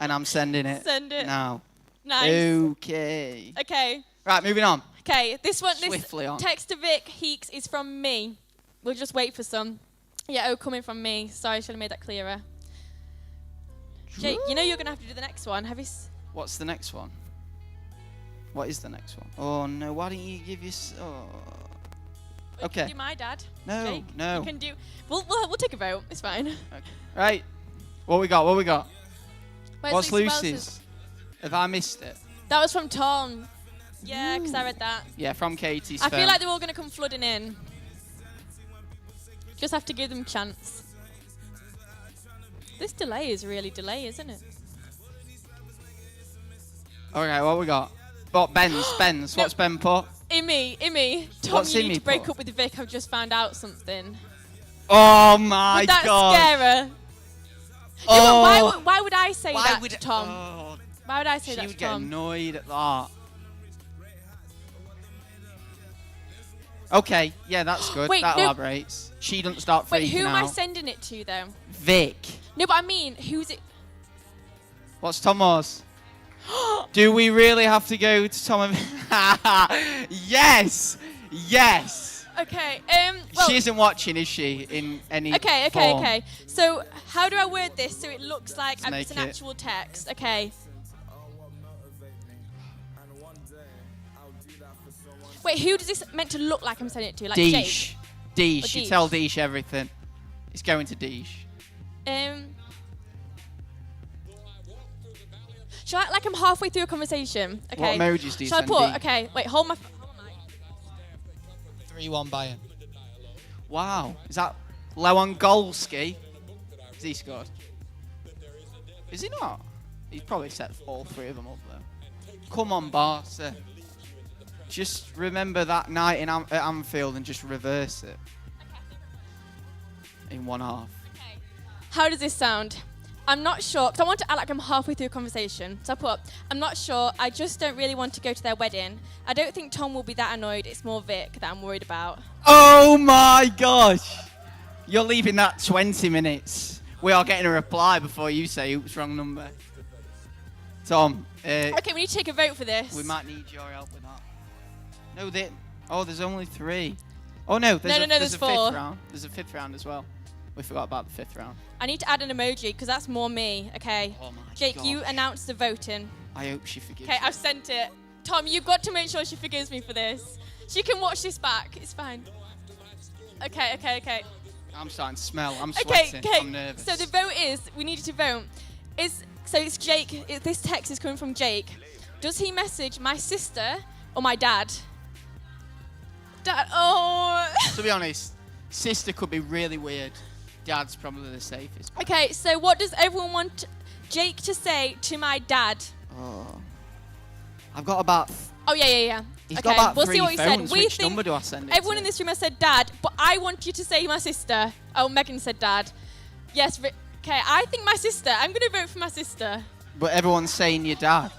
And I'm sending it. Send it. Now. Nice. Okay. Okay. Right, moving on. Okay, this one, Swiftly this on. text to Vic Heeks is from me. We'll just wait for some. Yeah, coming from me. Sorry, I should have made that clearer. Jake, you know you're going to have to do the next one. Have you... What's the next one? What is the next one? Oh, no, why don't you give your... Oh. You Okay. can do my dad. No, Jake. no. You can do... We'll take a vote. It's fine. Okay. Right. What we got? What we got? Where's What's Lucy's? Lucy's? Have I missed it? That was from Tom. Yeah, because I read that. Yeah, from Katie's I phone. feel like they're all going to come flooding in. Just have to give them a chance. This delay is really delay, isn't it? Okay, what we got? But Ben's. What's Ben put? Immy. Tom, What's you need Immy to break put? up with Vic. I've just found out something. Oh my Would that god. scare her? Oh. Yeah, but why would I say Why that would- to Tom? oh. Why would I say She that would to get Tom? annoyed at that. Okay, yeah, that's good. Wait, that no. elaborates. She doesn't start freaking Wait, who am I out. sending it to though? Vic. No, but I mean, who's it? What's Tomo's? Do we really have to go to Tom? Yes! Yes! Okay, well, She isn't watching, is she? In any okay. form? So, how do I word this so it looks like Let's it's an make it. actual text? Okay. Wait, who does this meant to look like I'm sending it to? Like Deesh. Jake? Deesh. Or You Deesh? tell Deesh everything. It's going to Deesh. Shall I, like I'm halfway through a conversation? Okay. What emojis do you Shall I send put? Dee? Okay, wait, hold my... 3-1 Bayern. Wow. Is that Lewandowski? Has he scored? Is he not? He's probably set all three of them up though. Come on, Barca. Just remember that night in at Anfield and just reverse it. In one half. How does this sound? I'm not sure, because I want to act like I'm halfway through a conversation. So I put, I'm not sure, I just don't really want to go to their wedding. I don't think Tom will be that annoyed, it's more Vic that I'm worried about. Oh my gosh! You're leaving that 20 minutes. We are getting a reply before you say oops, wrong number. Tom, Okay, we need to take a vote for this. we might need your help with that. No, there's only 3. Oh no, there's there's a 4. fifth round. There's a 5th round as well. We forgot about the 5th round. I need to add an emoji, because that's more me, okay? Oh my Jake, you gosh. announce the voting. I hope she forgives Okay, you. I've sent it. Tom, you've got to make sure she forgives me for this. She can watch this back, it's fine. Okay. I'm starting to smell. I'm Okay, sweating. I'm nervous. so the vote is, we needed to vote. So it's Jake, this text is coming from Jake. Does he message my sister or my dad? Dad, oh. To be honest, sister could be really weird. Dad's probably the safest. Okay, so what does everyone want Jake to say to my dad? Oh. I've got about... Oh, yeah. He's okay, got about we'll 3 see what he phones. said. We Which think number do I send it everyone to? in this room has said dad, but I want you to say my sister. Oh, Megan said dad. Yes, okay, I think my sister. I'm going to vote for my sister. But everyone's saying your dad.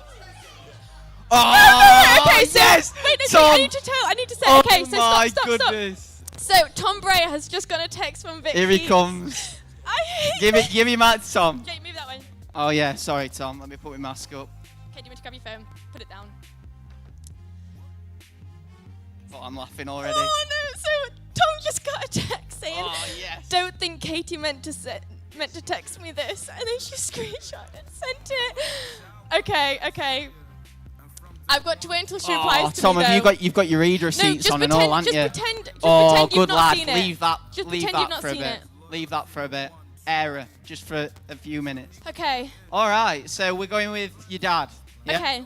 No, Oh, okay, so yes! wait, no, Tom. I need to tell. I need to say. Oh Okay, so my stop. goodness. So Tom Bray has just got a text from Vic. Here he Keys. comes. I hate Give me my Tom. Jake, move that way. Oh yeah, sorry Tom. Let me put my mask up. Okay, do you want to grab your phone? Put it down. Oh, I'm laughing already. Oh no! So Tom just got a text saying, Oh, yes. "Don't think Katie meant to text me this," and then she screenshot and sent it. Okay. I've got to wait until she replies to Tom, me. you've got your read receipts just on and pretend, all, haven't you? Just pretend good you've not lad. seen it. Leave that. Just leave pretend that you've not for a seen bit. it. Leave that for a bit. Error, just for a few minutes. Okay. All right, so we're going with your dad. Yeah? Okay.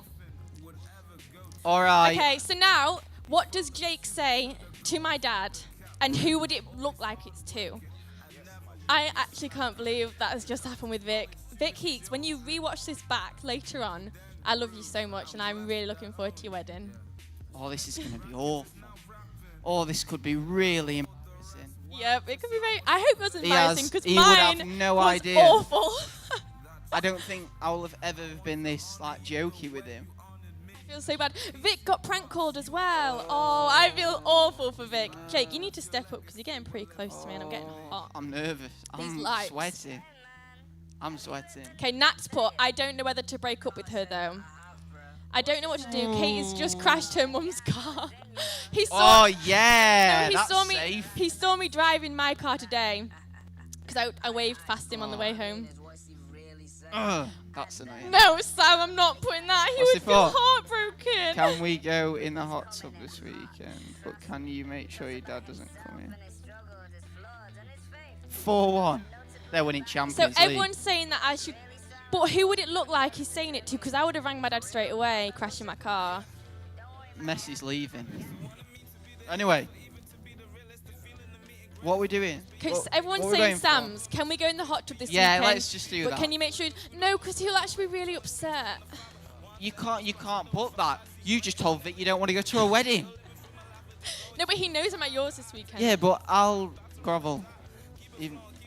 All right. Okay. So now, what does Jake say to my dad, and who would it look like it's to? I actually can't believe that has just happened with Vic. Vic Heeks, when you rewatch this back later on, I love you so much, and I'm really looking forward to your wedding. Oh, this is going to be awful. Oh, this could be really embarrassing. Yep, it could be very. I hope it was embarrassing because He mine would have no was idea. awful. I don't think I will have ever been this like jokey with him. I feel so bad. Vic got prank called as well. Oh, I feel awful for Vic. Jake, you need to step up because you're getting pretty close to me and I'm getting hot. I'm nervous. These I'm lights. sweating. I'm sweating. Okay, Nat's put, I don't know whether to break up with her though. I don't know what to do. Katie's just crashed her mum's car. He saw. Oh yeah, No, he that's saw me. safe. He saw me driving my car today because I waved past him on the way home. Ugh, that's annoying. No, Sam, I'm not putting that. He What's would it feel for? heartbroken. Can we go in the hot tub this weekend? But can you make sure your dad doesn't come in? 4-1. They're winning So Champions League. everyone's saying that I should. But who would it look like he's saying it to? Because I would have rang my dad straight away, crashing my car. Messi's leaving. Anyway, what are we doing? Because What- everyone's what are we saying going for? Sam's. Can we go in the hot tub this Yeah, weekend? let's just do but that. can you make sure? No, because he'll actually be really upset. You can't put that. You just told Vic you don't want to go to a wedding. No, but he knows I'm at yours this weekend. Yeah, but I'll grovel.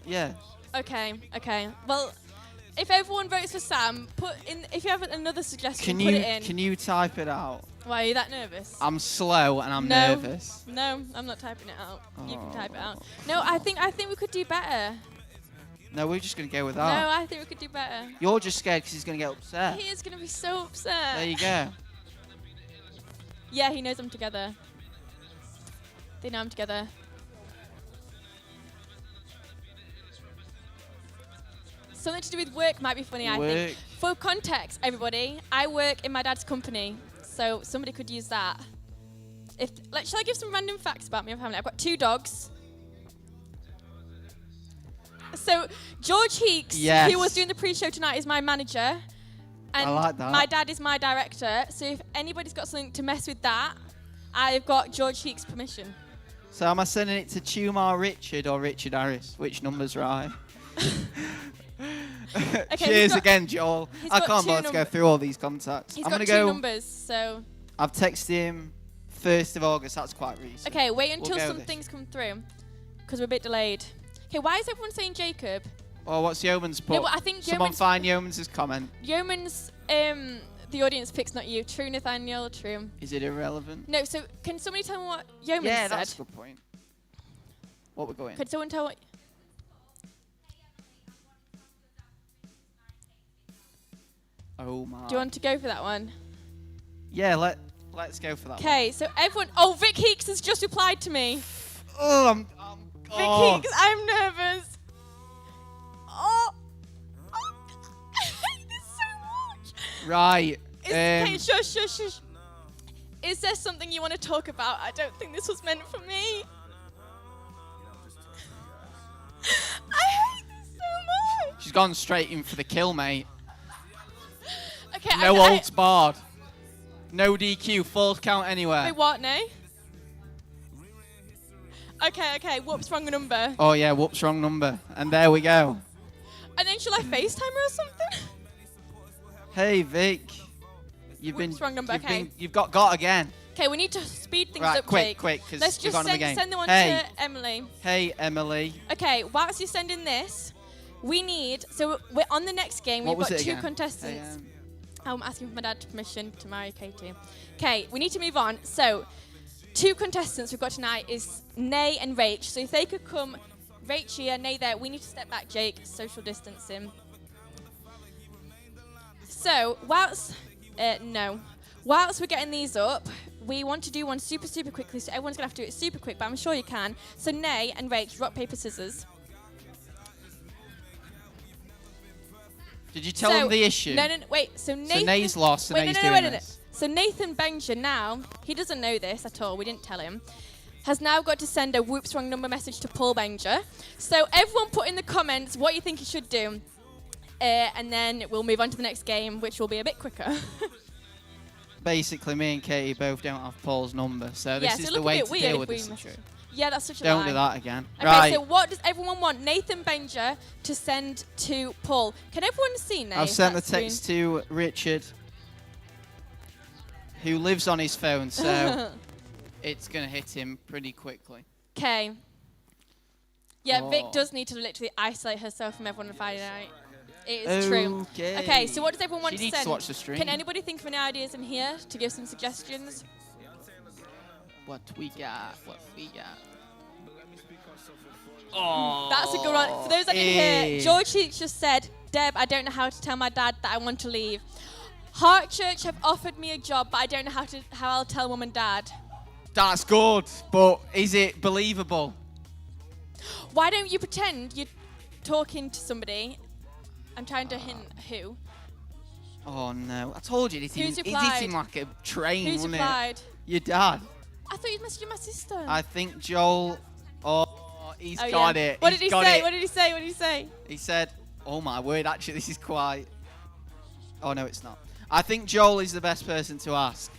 Yeah. Okay. Well, if everyone votes for Sam, put in. If you have another suggestion, Can put it in. you type it out? Why are you that nervous? I'm slow and I'm No. nervous. No, I'm not typing it out. You can type it out. Oh. No, I think we could do better. No, we're just gonna go with No, that. I think we could do better. You're just scared because he's gonna get upset. He is gonna be so upset. There you go. Yeah, he knows I'm together. They know I'm together. Something to do with work might be funny, I think. Work. For context, everybody, I work in my dad's company, so somebody could use that. Shall I give some random facts about me and family? I've got 2 dogs. So George Heeks, Yes. who was doing the pre-show tonight, is my manager. And I like that. my dad is my director. So if anybody's got something to mess with that, I've got George Heeks' permission. So am I sending it to Tumar Richard or Richard Harris? Which number's right? Okay, Cheers he's got- again, Joel. he's I got can't 2 bother to go through all these contacts. He's I'm got gonna 2 go. numbers, so... I've texted him 1st of August. That's quite recent. Okay, wait We'll until go some this. things come through, because we're a bit delayed. Okay, why is everyone saying Jacob? Oh, what's Yeoman's put? No, but I think Someone Yeoman's- find Yeoman's comment. Yeoman's, the audience picks, not you. True, Nathaniel, true. Is it irrelevant? No, so can somebody tell me what Yeoman Yeah, said? that's a good point. What we're going? Could someone tell what... Oh my. Do you want to go for that one? Yeah, let's go for that. Okay, so everyone... Oh, Vic Heeks has just replied to me. Oh, Vic oh. Heeks, I'm nervous. Oh. I hate this so much. Right. Okay, shush. Is there something you want to talk about? I don't think this was meant for me. I hate this so much. She's gone straight in for the kill, mate. Okay, No holds barred. No DQ. Full count anywhere. Wait, what, no? Okay. Whoops, wrong number. Oh yeah, whoops, wrong number. And there we go. And then shall I FaceTime her or something? Hey Vic, you've Whoops, wrong number, okay. you've got again. Okay, we need to speed things Right, up, quick, Jake. quick, 'cause Let's you've just gone in the game. send the one Hey. to Emily. Hey Emily. Okay, whilst you're sending this, we need... So we're on the next game. What We've was got it 2 again? contestants. Hey, I'm asking for my dad permission to marry Katie. Okay, we need to move on. So, 2 contestants we've got tonight is Nay and Rach. So if they could come, Rach here, Nay there. We need to step back, Jake. Social distancing. So, whilst we're getting these up, we want to do one super quickly. So everyone's gonna have to do it super quick, but I'm sure you can. So Nay and Rach, rock, paper, scissors. Did you tell him the issue? No, wait. So Nathan... Nay's lost, so wait, Nay's no, doing no. this. So Nathan Benger now, he doesn't know this at all, we didn't tell him, has now got to send a whoops wrong number message to Paul Benger. So everyone put in the comments what you think he should do. And then we'll move on to the next game, which will be a bit quicker. Basically, me and Katie both don't have Paul's number, so this Yeah, is so the look a way bit to weird deal if with we this message situation. Yeah, that's such a Don't lie. do that again. Okay, Right. so what does everyone want Nathan Benger to send to Paul? Can everyone see now? I've sent the text to Richard, who lives on his phone, so it's going to hit him pretty quickly. Okay. Yeah, Vic Oh. does need to literally isolate herself from everyone on Friday night. It is true. Okay. Okay, so what does everyone want She to needs send? to watch the stream. Can anybody think of any ideas in here to give some suggestions? What we got? What we got? Oh, That's a good one. For those that didn't hear, George just said, Deb, I don't know how to tell my dad that I want to leave. Heart Church have offered me a job, but I don't know how I'll tell mum and dad. That's good, but is it believable? Why don't you pretend you're talking to somebody? I'm trying to hint who. Oh no! I told you, it Who's seemed replied? like a train, Who's wasn't replied? it? Your dad. I thought you messaged my sister. I think Joel. Oh, he's Oh, got yeah. it. What He's did he got say? it. What did he say? What did he say? He said, "Oh my word! Actually, this is quite." Oh no, it's not. I think Joel is the best person to ask.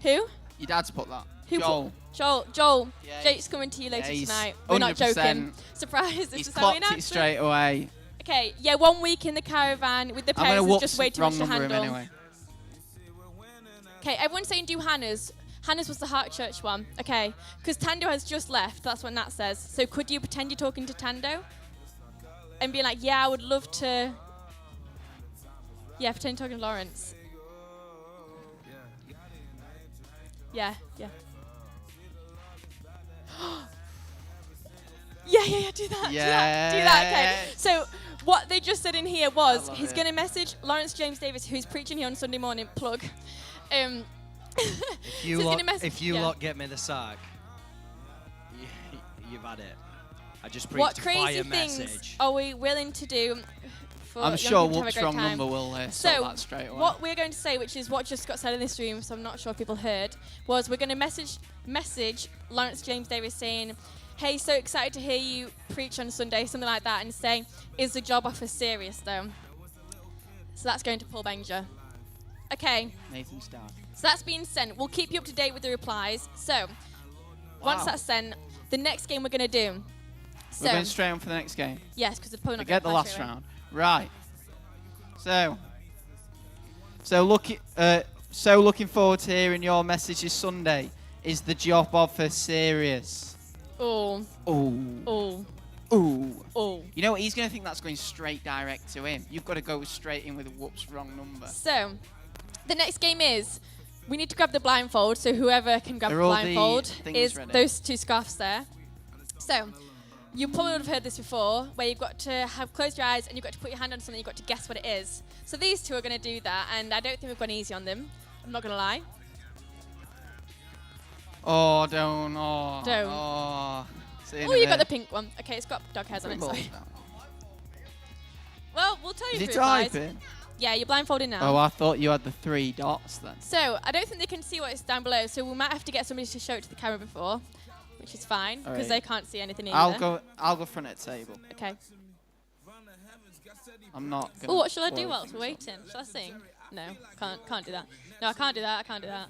Who? Your dad's put that. Who? Joel. Joel. Yeah, Jake's coming to you later he's tonight. We're not 100%. joking. Surprise! This He's is how we clocked it announced straight away. Okay, yeah, 1 week in the caravan with the I'm gonna parents is whoop just way too wrong much to number him handle. anyway. Okay, everyone's saying do Hannah's. Hannah's was the Heart Church one. Okay, because Tando has just left. That's what Nat says. So could you pretend you're talking to Tando? And be like, yeah, I would love to. Yeah, pretend you're talking to Lawrence. Yeah, yeah. Yeah, do that. Do that, okay. So what they just said in here was he's going to message Lawrence James Davis, who's preaching here on Sunday morning, plug. If you, So he's lot, gonna mess- if you yeah. lot get me the sack, you've had it. I just What preached a crazy fire things message. are we willing to do for I'm young sure people to have a what's great wrong time? number will sort So that straight away. what we're going to say, which is what just got said in this room, so I'm not sure if people heard, was we're going to message Lawrence James Davis saying, hey, so excited to hear you preach on Sunday, something like that, and say, is the job offer serious though? So that's going to Paul Benger. Okay, Nathan Stark. so that's been sent. We'll keep you up to date with the replies. So once that's sent, the next game we're going to do. We're going straight on for the next game. Yes, because the probably not Forget the gonna apply last straight away. round. Right. So looking forward to hearing your messages Sunday. Is the job offer serious? Oh. Oh. Oh. Ooh. You know what? He's going to think that's going straight direct to him. You've got to go straight in with a whoops wrong number. So, the next game is we need to grab the blindfold. So whoever can grab Are the all the blindfold things is ready? those two scarves there. So, you probably would have heard this before, where you've got to have closed your eyes and you've got to put your hand on something. You've got to guess what it is. So these two are going to do that, and I don't think we've gone easy on them. I'm not going to lie. Oh, don't. Oh. Don't. Oh. See you in Oh, a you got bit. the pink one. Okay, it's got dog hairs on it. Sorry. Well, we'll tell you Is if it it applies. typing? Yeah, you're blindfolded now. Oh, I thought you had the 3 dots then. So, I don't think they can see what is down below, so we might have to get somebody to show it to the camera before, which is fine, because Alright. they can't see anything either. I'll go front at the table. Okay. I'm not gonna. Oh, what shall I do spoil whilst we're waiting? Shall I sing? No, can't do that. No, I can't do that. I can't do that.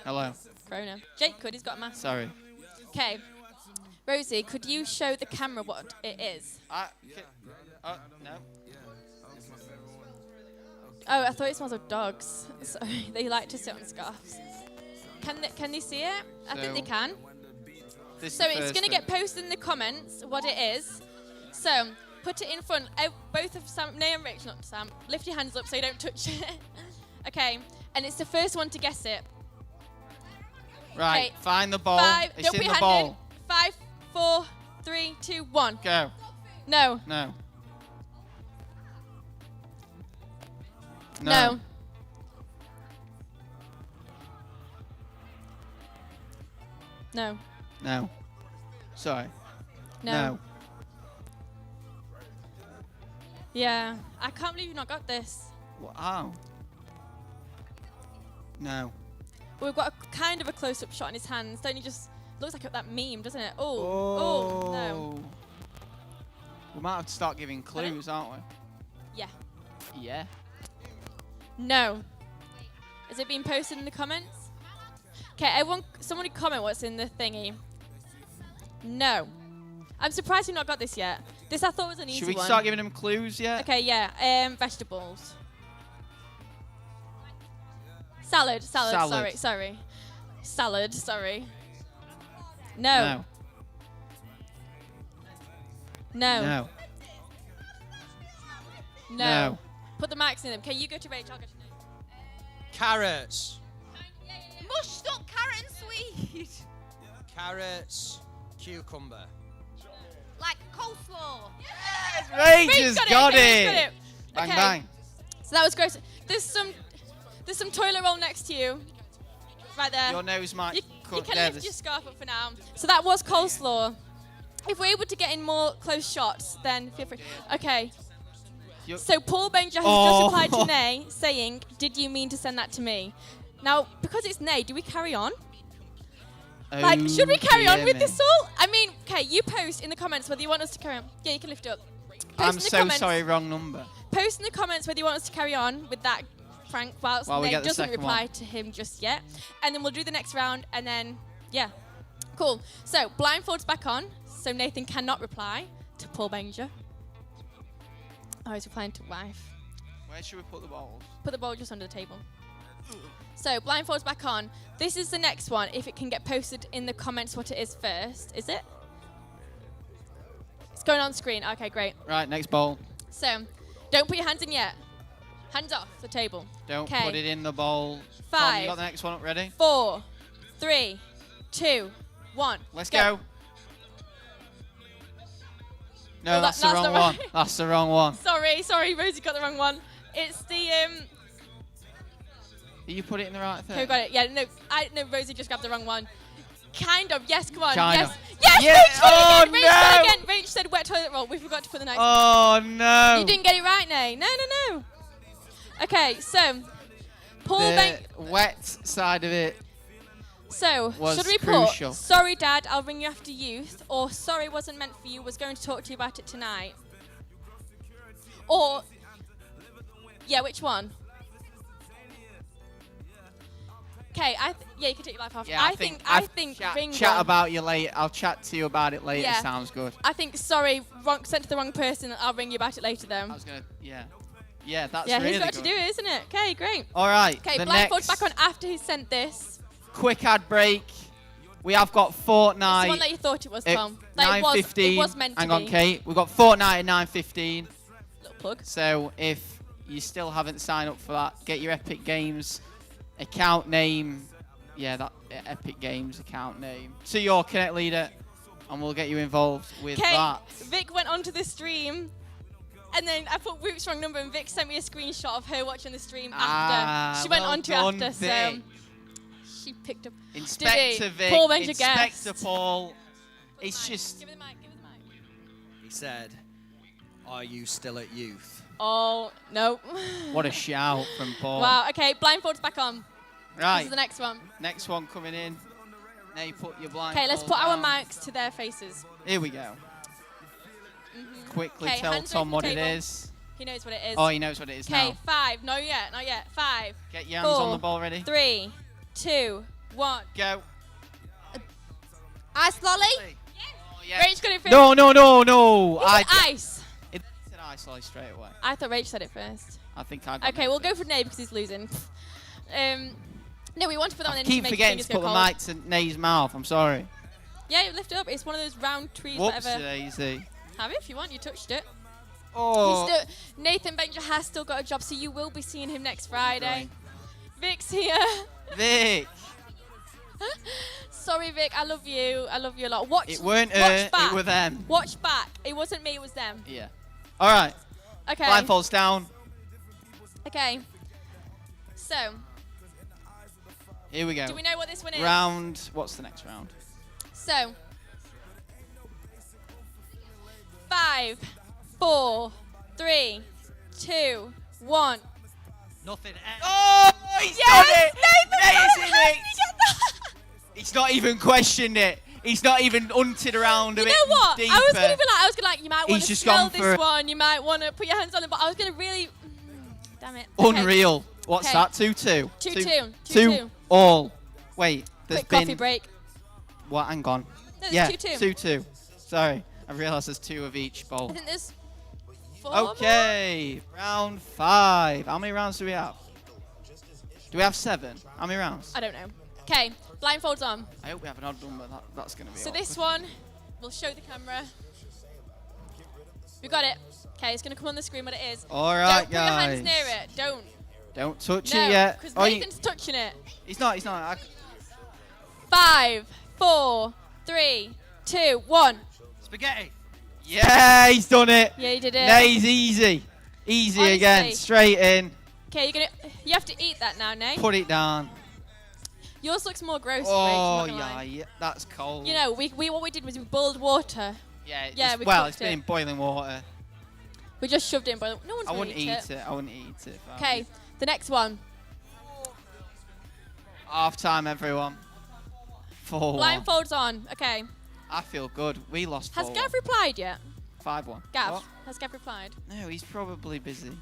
Hello. Corona. Jake could. He's got a mask. Sorry. Okay. Rosie, could you show the camera what it is? No. Oh, I thought it smells of dogs. Sorry, they like to sit on scarves. Can they see it? I think they So, can. This is So the it's first going to thing. get posted in the comments what it is. So put it in front. Both of Sam, Nay and Rich, not Sam. Lift your hands up so you don't touch it. Okay, and it's the first one to guess it. Right. Okay. Find the ball. Five. It's Don't in put the your ball. hand in. 5, 4, 3, 2, 1. Go. No. No. No. No. No. Sorry. No. Yeah. I can't believe you've not got this. How? No. We've got a kind of a close-up shot in his hands. Don't you just... Looks like that meme, doesn't it? Oh. No. We might have to start giving clues, aren't we? Yeah. Yeah. No. Is it being posted in the comments? Okay, everyone, somebody comment what's in the thingy. No. I'm surprised you've not got this yet. This I thought was an easy Should we one. start giving them clues yet? Okay, yeah. Vegetables. Salad. Salad. Sorry. Salad, sorry. No. No. No. No. Put the mics in them. Okay, you go to Rach, I'll go to Nate. Carrots. Mushed up carrot and sweet. Carrots. Cucumber. Like coleslaw. Rach Rach has got got okay, it. Rach got it. Bang, Okay. bang. So that was gross. There's some toilet roll next to you. Right there. Your nose might You cut can there. lift your scarf up for now. So that was coleslaw. If we're able to get in more close shots, then feel free. Okay. So Paul Benger has just replied to Nay saying, "Did you mean to send that to me?" Now, because it's Nay, do we carry on? Like, should we carry on with this all? I mean, okay, you post in the comments whether you want us to carry on. Yeah, you can lift it up. I'm so sorry, wrong number. Post in the comments whether you want us to carry on with that prank whilst While we Nay get the doesn't second reply one. to him just yet. And then we'll do the next round and then, yeah. Cool. So, blindfolds back on. So Nathan cannot reply to Paul Benger. Oh, he's replying to wife. Where should we put the balls? Put the bowl just under the table. So, blindfolds back on. This is the next one. If it can get posted in the comments what it is first. Is it? It's going on screen. Okay, great. Right, next bowl. So, don't put your hands in yet. Hands off the table. Don't 'Kay. put it in the bowl. 5. Tom, you got the next one up ready? 4, 3, 2, 1. Let's go. No, Well, that's the that's wrong the one. right- That's the wrong one. Sorry, Rosie got the wrong one. It's the You put it in the right thing. Who got it? Yeah, no, Rosie just grabbed the wrong one. Kind of. Yes, come on. Kind yes. of. Yes, Yeah. Rach got Oh, it again. Rach got it no. again. Rach said wet toilet roll. We forgot to put the next Oh, no. You didn't get it right, Nay. No. Okay, so Paul The Bank. wet side of it. So, was should we crucial. put, "Sorry, Dad, I'll ring you after youth," or "Sorry, wasn't meant for you, was going to talk to you about it tonight"? Or, yeah, which one? Okay, yeah, you can take your life off. Yeah, I think ring chat one. about you later. I'll chat to you about it later. Yeah. Sounds good. I think, sorry, sent to the wrong person. I'll ring you about it later, though. I was gonna, yeah, that's Yeah, really he's got good. to do it, isn't it? Okay, great. All right. Okay, the blindfold next back on after he sent this. quick ad break. We have got It's the Fortnite. one that you thought it was, at Tom. Like, it was meant to Hang be. on, Kate. We've got Fortnite at 9:15. Little plug. So if you still haven't signed up for that, get your Epic Games account name. Yeah, that Epic Games account name to your Connect leader, and we'll get you involved with Okay, that. Vic went onto the stream, and then I put Whoop's wrong number, and Vic sent me a screenshot of her watching the stream after. She went well onto done, after, so Vic. she picked up. Inspector Vic, Paul Benger Inspector guessed. Paul. It's just. Give me the mic. He said, "Are you still at youth?" Oh no! What a shout from Paul. Wow. Okay, blindfolds back on. Right. This is the next one. Next one coming in. Now you put your blind. Okay, let's put our mics to their faces. Here we go. Quickly 'Kay, tell hands Tom away what from it the table. is. He knows what it is. Oh, he knows what it is Okay, now. 5. No, not yet. 5. Get your hands 4, on the ball ready. 3, 2, 1. Go. Ice lolly. Oh, yeah. Rach got it first. No. He said ice. It said ice lolly straight away. I thought Rach said it first. I think I got Okay, it we'll go first. for Nate because he's losing. No, we want to put that one I in keep to make his forgetting fingers to go put the cold. mic to Nay's mouth. I'm sorry. Yeah, lift it up. It's one of those round trees, Whoops, whatever. daisy. Have it if you want. You touched it. Oh. Nathan Benger has still got a job, so you will be seeing him next Friday. Vic's here. Vic. Sorry, Vic. I love you. I love you a lot. Watch. It weren't watch her, back. it were them. Watch back. It wasn't me. It was them. Yeah. All right. Okay. Blindfolds down. Okay. So, Here we go. do we know what this one is? Round. What's the next round? So, 5, 4, 3, 2, 1. Nothing. Oh, he's Yes! done it! Nathan Nay's got in it! it! He's not even questioned it. He's not even hunted around a You bit know what? deeper. I was gonna be like, you might want He's to just smell gone for this it. one. You might want to put your hands on it, but I was gonna really. Damn it. Okay. Unreal. What's Okay. that? 2-2. 2-2. 2 all. Wait, there's Quick been. coffee break. What? Hang on. No, there's Yeah, 2-2. 2-2. Sorry, I realised there's 2 of each bowl. I think there's 4 more. Okay, round 5. How many rounds do we have? Do we have 7? How many rounds? I don't know. Okay, blindfolds on. I hope we have an odd number. That's going to be So awkward. this one, we'll show the camera. We got it. Okay, it's gonna come on the screen what it is. All right, Don't put your hands guys. near it. Don't. Don't touch No, it yet. because Oh, Nathan's touching it. he's not. He's not. 5, 4, 3, 2, 1. Spaghetti. Yeah, he's done it. Yeah, he did it. Nay's easy. Easy Honestly. again. Straight in. Okay, you have to eat that now, Nay. Put it down. Yours looks more gross. Oh, Rach, I'm not gonna lie. yeah, that's cold. You know, what we did was we boiled water. Yeah, we well, cooked it's been in boiling water. We just shoved it in boiling. No one's I gonna wouldn't eat eat it. I wouldn't eat it. Okay, the next one. Half time, everyone. 4-1. Blindfolds on. Okay. I feel good. We lost 4-1. Has Gav replied yet? 5-1. Gav, What? has Gav replied? No, he's probably busy.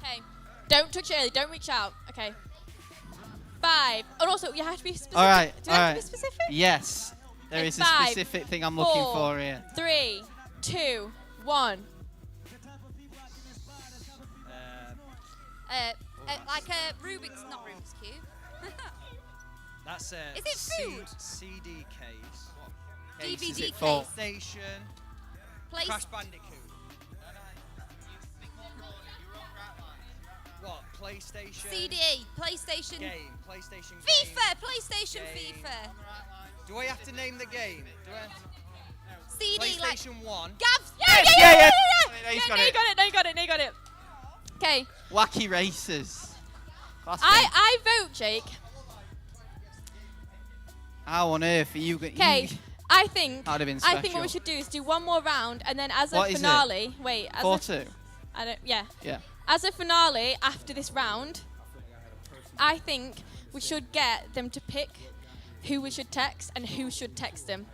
Okay. Don't touch it early. Don't reach out. Okay. 5. And also, you have to be specific. All right. Do you have to be specific? Yes. There Okay, is 5, a specific thing I'm looking 4, for here. 3, 2, 1. Like a Rubik's, not Rubik's Cube. That's a Is it food? CD case. DVD it for? case. Station. Place- Crash Bandicoot. What? PlayStation. CD, PlayStation. Game. PlayStation. FIFA, PlayStation Game. FIFA. Do I have to name the game? Do I have to? CD, like. PlayStation 1. Gav. Yeah. No, He's you got it. got it. Okay. Wacky races. That's good. I vote, Jake. How on earth are you going? Okay. I think. That'd have been I think what we special. should do is do one more round, and then as What a is it? finale. Wait. As 4-2. I don't. Yeah. Yeah. As a finale after this round, I think we should get them to pick who we should text and who should text them.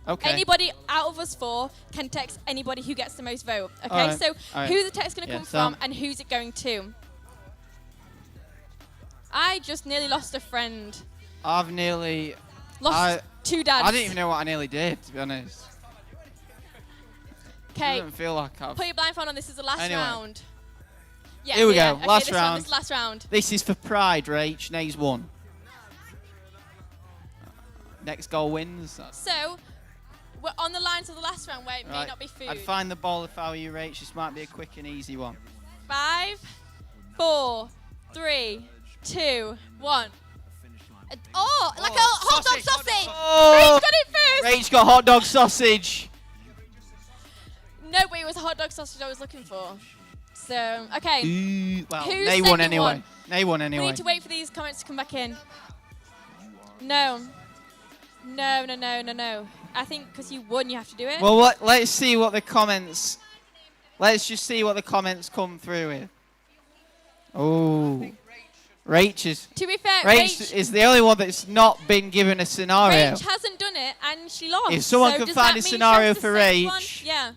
Okay. Anybody out of us 4 can text anybody who gets the most vote. Okay, Alright, so alright. who's the text going to Yeah, come Sam. from and who's it going to? I just nearly lost a friend. I've nearly Lost 2 dads. I didn't even know what I nearly did, to be honest. Okay, Doesn't feel like I've. put your blindfold on. This is the last Anyway. round. Yeah, Here we yeah. go. Okay, Last this one, round. this is last round. This is for pride, Rach. Nay's won. Next goal wins. So, we're on the lines of the last round where it may Right. not be food. I'd find the ball if I were you, Rach. This might be a quick and easy one. 5, 4, 3, 2, 1. Oh, like a hot dog sausage. Oh! Rach got it first. Rach got hot dog sausage. No, but it was a hot dog sausage I was looking for. So, okay. Ooh, well, Who's Nay won second anyway. one? Nay won We anyway. need to wait for these comments to come back in. No. No. I think because you won, you have to do it. Well, let's see what the comments. Let's just see what the comments come through with. Oh, Rach is. To be fair, Rach is the only one that's not been given a scenario. Rach hasn't done it, and she lost. If someone so can does find that a mean she scenario has to for say one? Rach. Yeah.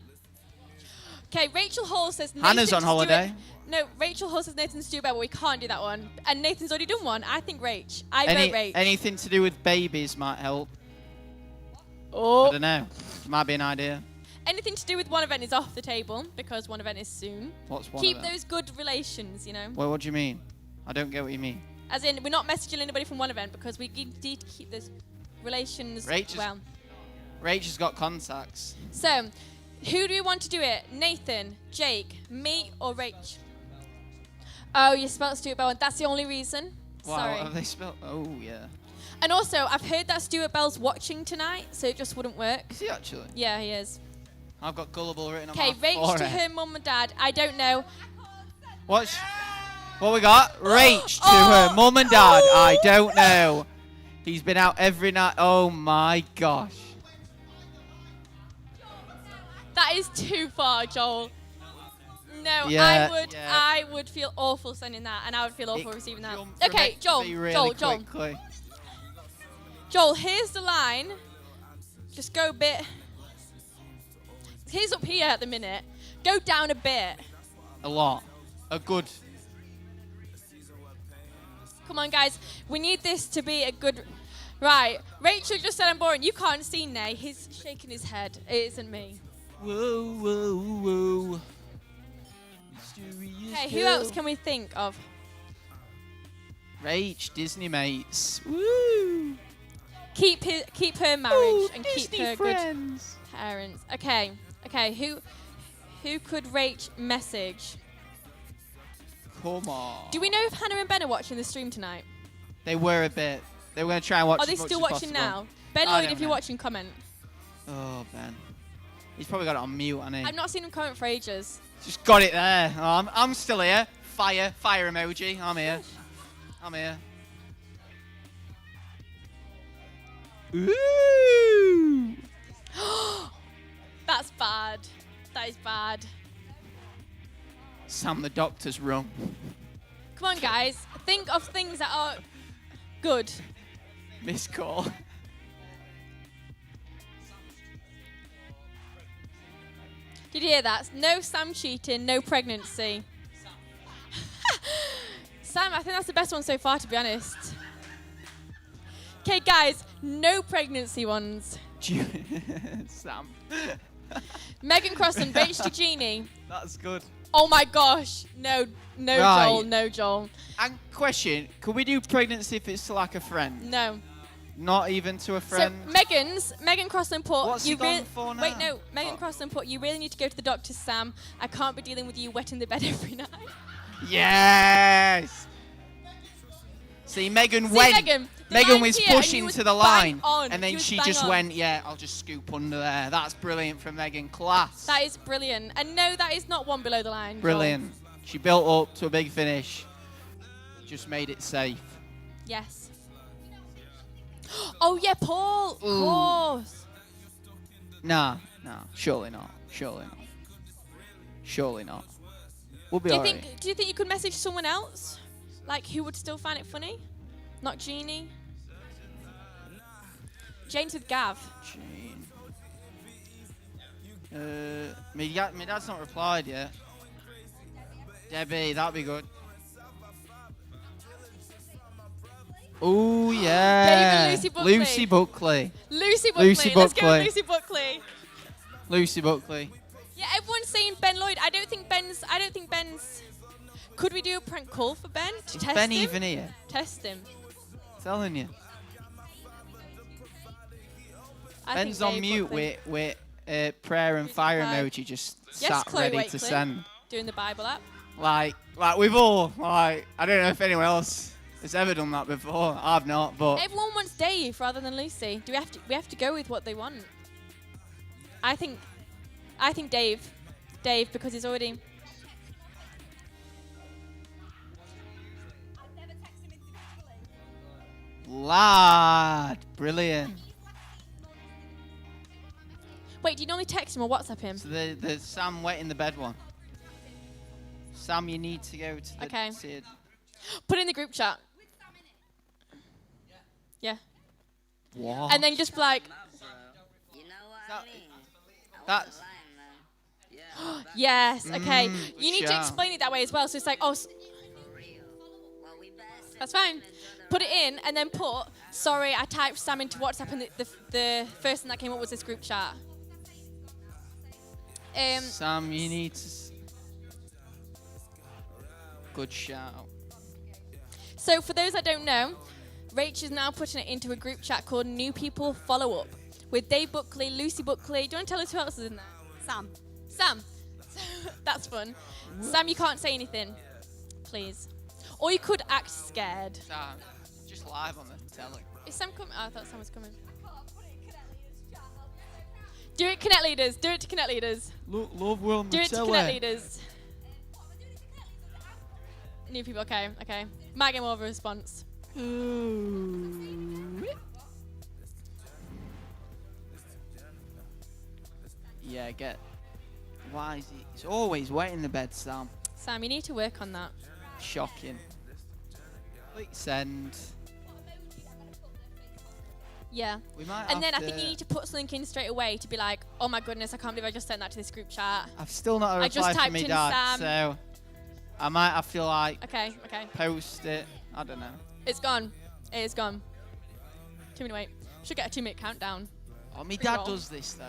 Okay, Rachel Hall says Hannah's on Nathan holiday. No, Rachel Hall says Nathan's too bad, but we can't do that one. And Nathan's already done one. I think Rach. I vote Rach. Anything to do with babies might help. Oh. I don't know. Might be an idea. Anything to do with one event is off the table because one event is soon. What's one Keep event? those good relations, you know. Well, what do you mean? I don't get what you mean. As in, we're not messaging anybody from one event because we need to keep those relations Rach well. has got contacts. So, who do we want to do it? Nathan, Jake, me, or Rach? Oh, you spelled Stuart Bell, and that's the only reason. Wow, Sorry. have they spelled? Oh, yeah. And also, I've heard that Stuart Bell's watching tonight, so it just wouldn't work. Is he actually? Yeah, he is. I've got gullible written on Okay, my Rach to forehead. her mum and dad. I don't know. What we got? Rach to her mum and dad. I don't know. He's been out every night. Oh my gosh. That is too far, Joel. No, Yeah, I would feel awful sending that, and I would feel awful receiving that. Okay, From Joel, it really Joel. quickly. Joel, here's the line. Just go a bit. Here's up here at the minute. Go down a bit. A lot. A good. Come on, guys. We need this to be a good. Right. Rachel just said I'm boring. You can't see Nay. He's shaking his head. It isn't me. Whoa, whoa, whoa. Okay, who else can we think of? Rach, Disney mates. Woo. Keep her marriage Ooh, and Disney keep her friends. good parents. Okay. Who Who could Rach message? Come on. Do we know if Hannah and Ben are watching the stream tonight? They were a bit. They were going to try and watch. Are they as much still as watching possible. now? Ben I Lloyd, don't if you're know. watching, comment. Oh, Ben. He's probably got it on mute, hasn't he? I've not seen him comment for ages. Just got it there. Oh, I'm still here. Fire emoji. I'm here. Ooh. That's bad. That is bad. Sam, the doctor's wrong. Come on, guys. Think of things that are good. Missed call. Did you hear that? No Sam cheating, no pregnancy. Sam, I think that's the best one so far, to be honest. Okay, guys, no pregnancy ones. Sam. Megan Crossan, Rach to Genie. That's good. Oh my gosh. No, Right. Joel, no Joel. And question, could we do pregnancy if it's to like a friend? No. Not even to a friend? So Megan Crossan put What's he gone for now? Wait, no. Megan Crossan put, you really need to go to the doctor, Sam. I can't be dealing with you wetting the bed every night. Yes! See, Megan See, went. Megan, the Megan line's was here and pushing you was to the bang line. on. And You then was she bang just on. went, yeah, I'll just scoop under there. That's brilliant from Megan. Class. That is brilliant. And no, that is not one below the line. Joel. Brilliant. She built up to a big finish. Just made it safe. Yes. Oh, yeah, Paul. Of Ooh. course. Nah, surely not. We'll be Do you alright. think you could message someone else? Like, who would still find it funny? Not Jeannie? James with Gav. My dad's not replied yet. Debbie, that'd be good. Oh yeah. David, Lucy Buckley. Lucy Buckley. Lucy Buckley. Let's go Buckley. with Lucy Buckley. Lucy Buckley. Yeah, everyone's saying Ben Lloyd. I don't think Ben's. Could we do a prank call for Ben to Is test Ben him? even here? Test him. Telling you. I Ben's think on Dave mute Buckley. with prayer and fire Hi. emoji just Yes, sat Chloe ready Wakely, to send. Doing the Bible app. Like we've all, I don't know if anyone else has ever done that before. I've not, but Everyone wants Dave rather than Lucy. We have to go with what they want. I think Dave. Dave, because he's already. lad, brilliant. Wait, do you normally text him or WhatsApp him? So the Sam wet in the bed one. Sam, you need to go to the Okay. Sid. Put it in the group chat. Yeah. What? And then just be like, That's yes, okay. good You need to shout. explain it that way as well. So it's like, that's fine. Put it in and then put, sorry, I typed Sam into WhatsApp and the first thing that came up was this group chat. Sam, you need to. Good shout. So for those that don't know, Rach is now putting it into a group chat called New People Follow Up with Dave Buckley, Lucy Buckley. Do you want to tell us who else is in there? Sam. That's fun. Sam, you can't say anything, please. Or you could act scared. Sam, just live on the telly. Is Sam coming? Oh, I thought Sam was coming. Do it, Connect Leaders. Do it to Connect Leaders. Love will on Do the it to telly. Connect Leaders. New people, okay. Might get more of a response. Yeah, why is he? He's always wet in the bed, Sam. Sam, you need to work on that. Shocking. Click send. Yeah. We might And then I have think to- you need to put something in straight away to be like, oh my goodness, I can't believe I just sent that to this group chat. I've still not I just replied from typed my in dad, Sam. so I might have to like Okay. post it. I don't know. It's gone. It is gone. 2 minute wait. Should get a 2 minute countdown. Oh, my Pretty dad roll. does this though.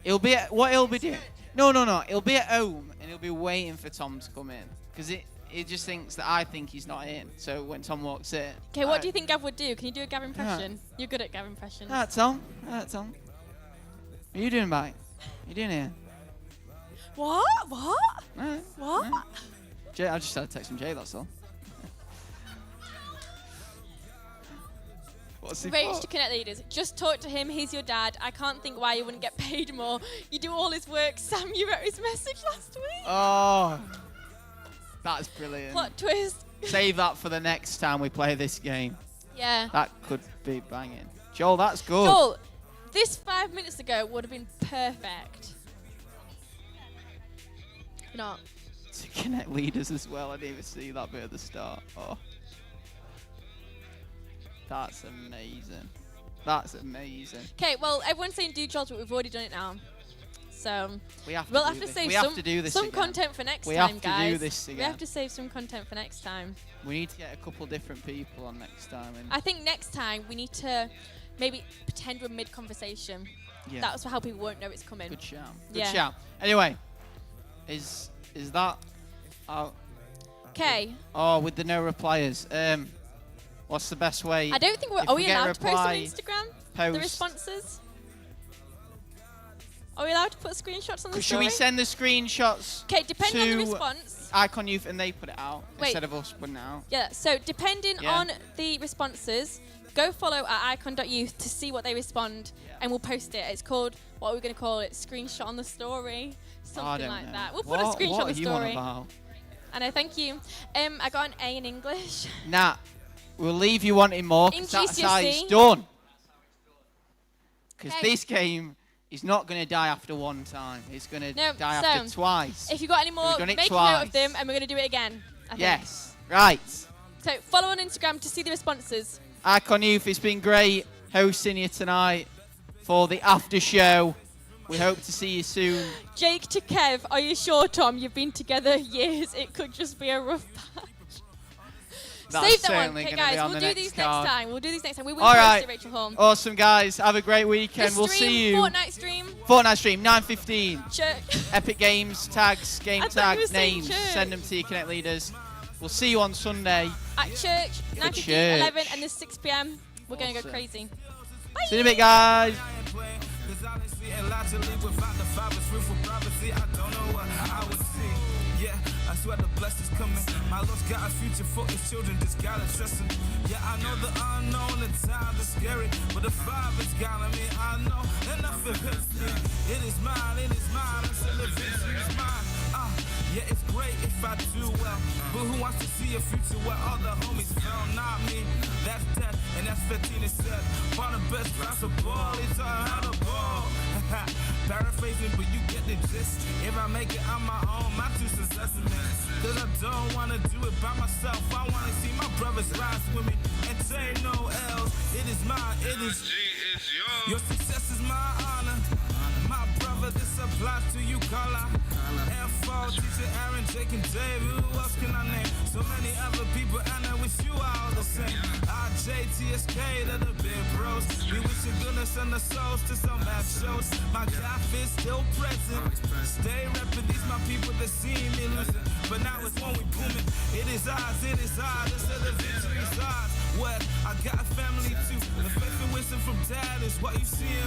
He'll be he'll be doing. No. He'll be at home and he'll be waiting for Tom to come in because he just thinks that I think he's not in. So when Tom walks in. Okay, what do you think Gav would do? Can you do a Gav impression? You're good at Gav impressions. Tom. What are you doing, mate? What are you doing here? What? Alright, What? alright. Jay, I just started texting Jay, that's all. What's he Rage for? to Connect Leaders. Just talk to him. He's your dad. I can't think why you wouldn't get paid more. You do all his work. Sam, you wrote his message last week. Oh, that's brilliant. Plot twist. Save that for the next time we play this game. Yeah. That could be banging. Joel, that's good. Joel, this 5 minutes ago would have been perfect. Not. To Connect Leaders as well. I didn't even see that bit at the start. Oh. That's amazing. That's amazing. Okay, well, everyone's saying do jobs, but we've already done it now. So We have to we'll do have to this. save We some, have to do this some again. content for next We time, have to guys. do this We again. have to save some content for next time. We need to get a couple different people on next time. And I think next time we need to maybe pretend we're mid-conversation. Yeah. That's how people won't know it's coming. Good shout. Good Yeah. shout. Anyway, is that? Okay. Oh, with the no repliers. What's the best way? I don't think we're. If Are we get a allowed to post on reply, Instagram? post. The responses. Are we allowed to put screenshots on the Should story? we send the screenshots? Okay, depending on the to response. Icon Youth and they put it out Wait. instead of us putting it out. Yeah. So depending Yeah. on the responses, go follow at icon.youth to see what they respond, and we'll post it. It's called, what are we going to call it? Screenshot on the story, something don't like know. that. We'll put What- a screenshot what on the are you on story. about? I know. Thank you. I got an A in English. Nah, we'll leave you wanting more. 'Cause In that's how it's GCSE. done. Because Okay. this game is not going to die after one time. It's going to No, die so, after twice. If you got any more, We've done make it a note twice. of them, and we're going to do it again. I think. Yes, right. So follow on Instagram to see the responses. Icon Youth, it's been great hosting you tonight for the after show. We hope to see you soon. Jake to Kev, are you sure, Tom? You've been together years. It could just be a rough patch. That's Save that one. certainly Okay, gonna be guys, on we'll the do these next card. time. We'll do these next time. We will All post right. it, Rachel Holm. Awesome, guys. Have a great weekend. The We'll stream, see you. Fortnite stream. Fortnite stream, 9:15. Church. Epic Games, tags, game I thought you were tags, saying names. church. Send them to your Connect leaders. We'll see you on Sunday. At church, 9:15, church. 11, and there's 6 p.m. We're going to go Awesome. crazy. See you in a bit, guys. Cause honestly and logically, without the father's fruitful prophecy, I don't know what I would see. Yeah, I swear the blessings coming. My Lord's got a future for his children, just gotta trust him. Yeah, I know the unknown, the times are scary, but the Father's got me, I know, and nothing hurts me. It is mine, until the victory is mine. Yeah, it's great if I do well, but who wants to see a future where all the homies fell? Not me, that's death, and that's 15 and said. One of the best possible, it's all how to ball. Paraphrasing, but you get the gist. If I make it on my own, my two successes. Cause I don't wanna do it by myself. I wanna see my brothers rise with me and take no L's. It is mine, it is your success is my honor. My brother, this applies to you, Carla. F4, teacher Aaron, Jake, and Dave. Who else can I name? So many other people, and I wish you all the same. RJTSK, they're the big bros. We wish you goodness and the souls to some bad shows. My God is still present. Stay reppin', these my people that see me losing. But now it's when we booming. It is ours, this is the victory's ours. What? I got a family too. The faith and wisdom from dad is what you see in